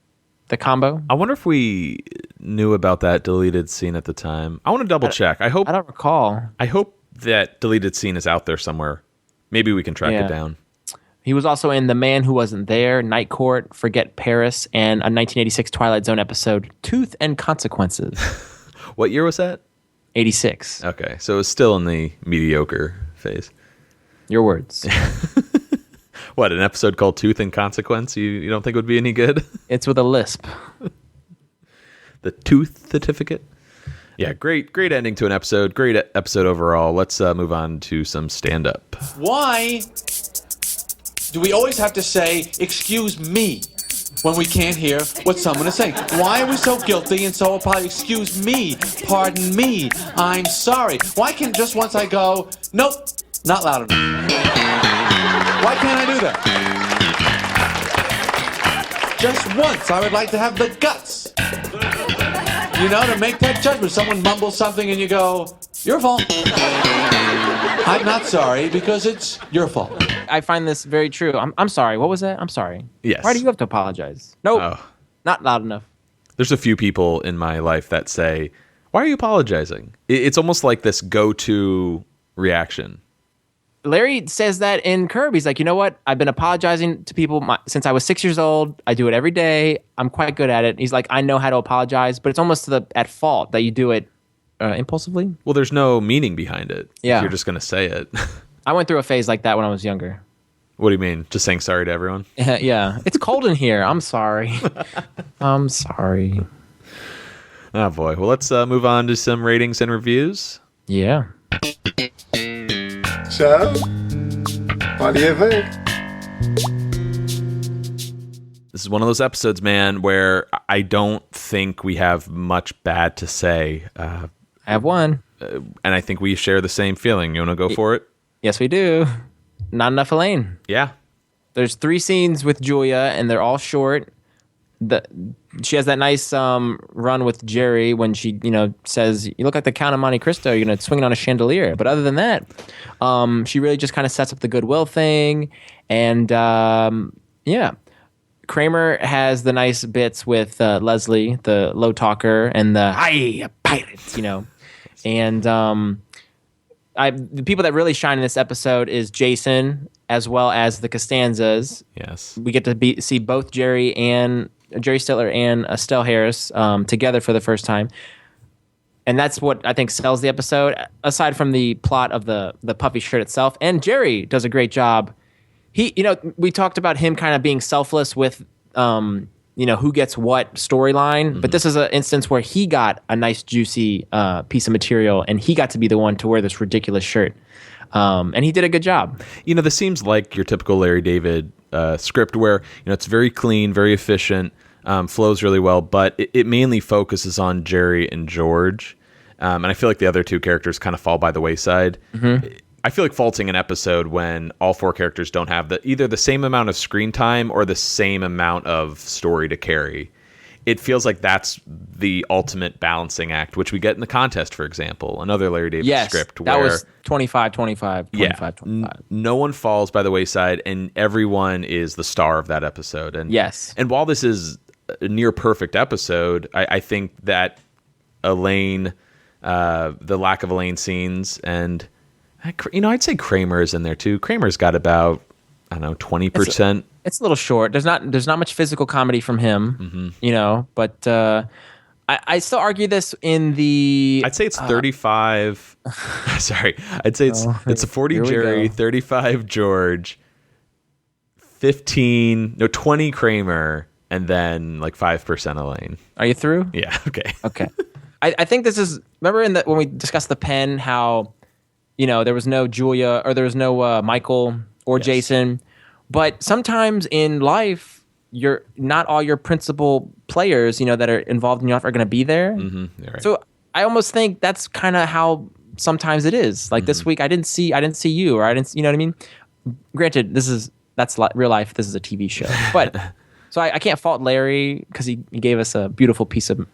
the combo. I wonder if we knew about that deleted scene at the time. I want to double check. I don't recall. I hope that deleted scene is out there somewhere. Maybe we can track it down. He was also in The Man Who Wasn't There, Night Court, Forget Paris, and a 1986 Twilight Zone episode, Tooth and Consequences. What year was that? 86. Okay, so it was still in the mediocre phase. Your words. What, an episode called Tooth and Consequence you don't think would be any good? It's with a lisp. The Tooth Certificate? Yeah, great ending to an episode. Great episode overall. Let's move on to some stand-up. Why do we always have to say, excuse me, when we can't hear what someone is saying? Why are we so guilty and so apologetic? Excuse me, pardon me, I'm sorry. Why can't just once I go, nope, not loud enough? Why can't I do that? just once, I would like to have the guts, to make that judgment. Someone mumbles something and you go, your fault. I'm not sorry because it's your fault. I find this very true. I'm sorry. What was that? I'm sorry. Yes. Why do you have to apologize? Nope. Oh. Not loud enough. There's a few people in my life that say, why are you apologizing? It's almost like this go-to reaction. Larry says that in Curb. He's like, you know what? I've been apologizing to people since I was 6 years old. I do it every day. I'm quite good at it. He's like, I know how to apologize, but it's almost at fault that you do it impulsively. Well, there's no meaning behind it. Yeah. If you're just going to say it. I went through a phase like that when I was younger. What do you mean? Just saying sorry to everyone? Yeah. It's cold in here. I'm sorry. I'm sorry. Oh, boy. Well, let's move on to some ratings and reviews. Yeah. So, what do you think? This is one of those episodes, man, where I don't think we have much bad to say. I have one. And I think we share the same feeling. You want to go for it? Yes, we do. Not enough Elaine. Yeah. There's 3 scenes with Julia, and they're all short. She has that nice run with Jerry when she, says, you look like the Count of Monte Cristo. You're swinging on a chandelier. But other than that, she really just kind of sets up the goodwill thing. And, yeah. Kramer has the nice bits with Leslie, the low talker, and the, hi, pirate, And the people that really shine in this episode is Jason, as well as the Costanzas. Yes. We get to see both Jerry Stiller and Estelle Harris together for the first time. And that's what I think sells the episode, aside from the plot of the Puffy Shirt itself. And Jerry does a great job. We talked about him kind of being selfless with, who gets what storyline. Mm-hmm. But this is an instance where he got a nice, juicy piece of material, and he got to be the one to wear this ridiculous shirt. And he did a good job. This seems like your typical Larry David script where, it's very clean, very efficient, flows really well, but it mainly focuses on Jerry and George. And I feel like the other 2 characters kind of fall by the wayside. Mm-hmm. I feel like faulting an episode when all 4 characters don't have either the same amount of screen time or the same amount of story to carry. It feels like that's the ultimate balancing act, which we get in The Contest, for example, another Larry David script. That was 25-25, 25-25. No one falls by the wayside, and everyone is the star of that episode. And yes. And while this is a near perfect episode, I think that Elaine, the lack of Elaine scenes, and I'd say Kramer is in there too. Kramer's got about 20%. It's a little short. There's not much physical comedy from him, mm-hmm. But I still argue this in the. I'd say it's 35. Sorry, I'd say it's a 40 Jerry, 35 George, 20 Kramer, and then like 5% Elaine. Are you through? Yeah. Okay. Okay. I think this is. Remember when we discussed the pen, how there was no Julia or there was no Michael or yes. Jason. But sometimes in life, not all your principal players, that are involved in your life are going to be there. Mm-hmm. Right. So I almost think that's kind of how sometimes it is. Like this week, I didn't see you, or I didn't. You know what I mean? Granted, that's real life. This is a TV show, but so I can't fault Larry because he gave us a beautiful piece of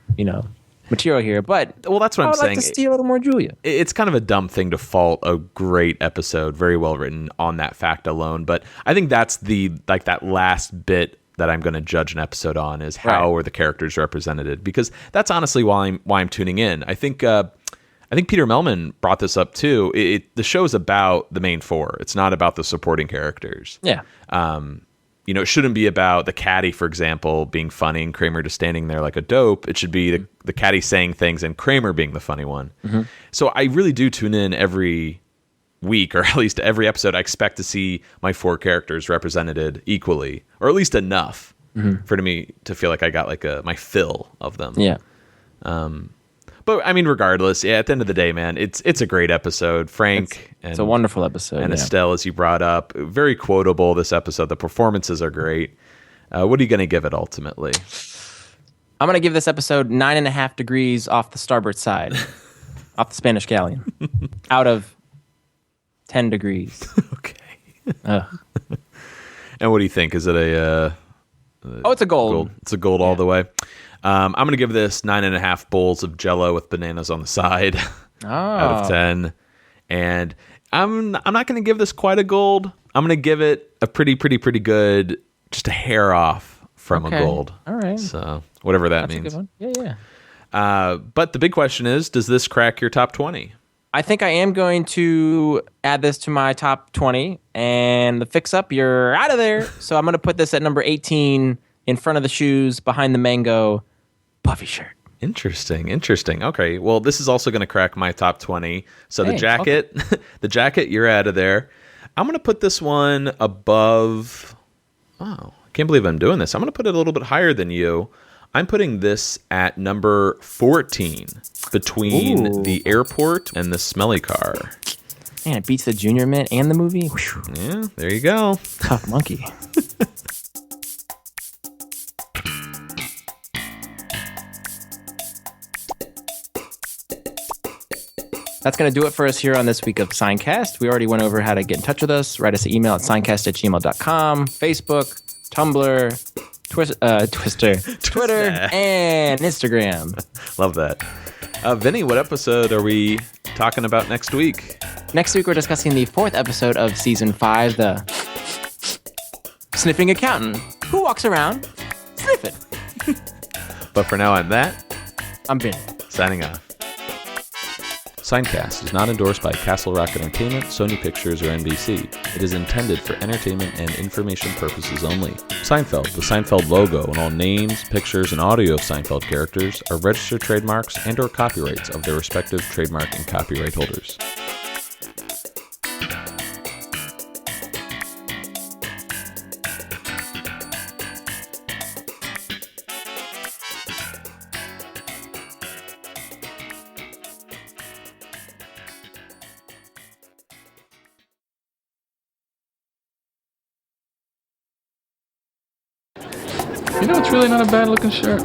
material here, but that's what I'm saying. I'd like to see a little more Julia. It's kind of a dumb thing to fault a great episode, very well written, on that fact alone. But I think that's that last bit that I'm going to judge an episode on is how are the characters represented, because that's honestly why I'm tuning in. I think Peter Melman brought this up too. The show's about the main 4. It's not about the supporting characters. Yeah. It shouldn't be about the caddy, for example, being funny and Kramer just standing there like a dope. It should be the caddy saying things and Kramer being the funny one. Mm-hmm. So I really do tune in every week, or at least every episode. I expect to see my 4 characters represented equally, or at least enough for me to feel like I got like my fill of them. Yeah. But I mean, regardless, at the end of the day, man, it's a great episode. Frank, it's a wonderful episode, and Estelle, as you brought up, very quotable. This episode, the performances are great. What are you going to give it ultimately? I'm going to give this episode 9.5 degrees off the starboard side, off the Spanish galleon, out of 10 degrees. Okay. And what do you think? Is it Oh, it's a gold. It's a gold all the way. I'm going to give this 9.5 bowls of Jell-O with bananas on the side out of 10. And I'm not going to give this quite a gold. I'm going to give it a pretty good, just a hair off from a gold. All right. So whatever that means. That's a good one. Yeah. But the big question is, does this crack your top 20? I think I am going to add this to my top 20. And the fix-up, you're out of there. So I'm going to put this at number 18 in front of the shoes, behind the mango, Puffy Shirt. Interesting. Okay, well, this is also going to crack my top 20. So the jacket, the jacket, you're out of there. I'm going to put this one above. Oh, I can't believe I'm doing this. I'm going to put it a little bit higher than you. I'm putting this at number 14, between the airport and the smelly car. Man, it beats the Junior Mint and the movie. Whew. Yeah, there you go. Tough monkey. That's going to do it for us here on this week of Seincast. We already went over how to get in touch with us. Write us an email at seincast@gmail.com, Facebook, Tumblr, Twitter, and Instagram. Love that. Vinny, what episode are we talking about next week? Next week, we're discussing the 4th episode of Season 5, the Sniffing Accountant, who walks around sniffing. But for now, I'm Matt. I'm Vinny. Signing off. Seincast is not endorsed by Castle Rock Entertainment, Sony Pictures, or NBC. It is intended for entertainment and information purposes only. Seinfeld, the Seinfeld logo, and all names, pictures, and audio of Seinfeld characters are registered trademarks and/or copyrights of their respective trademark and copyright holders. You know, it's really not a bad looking shirt.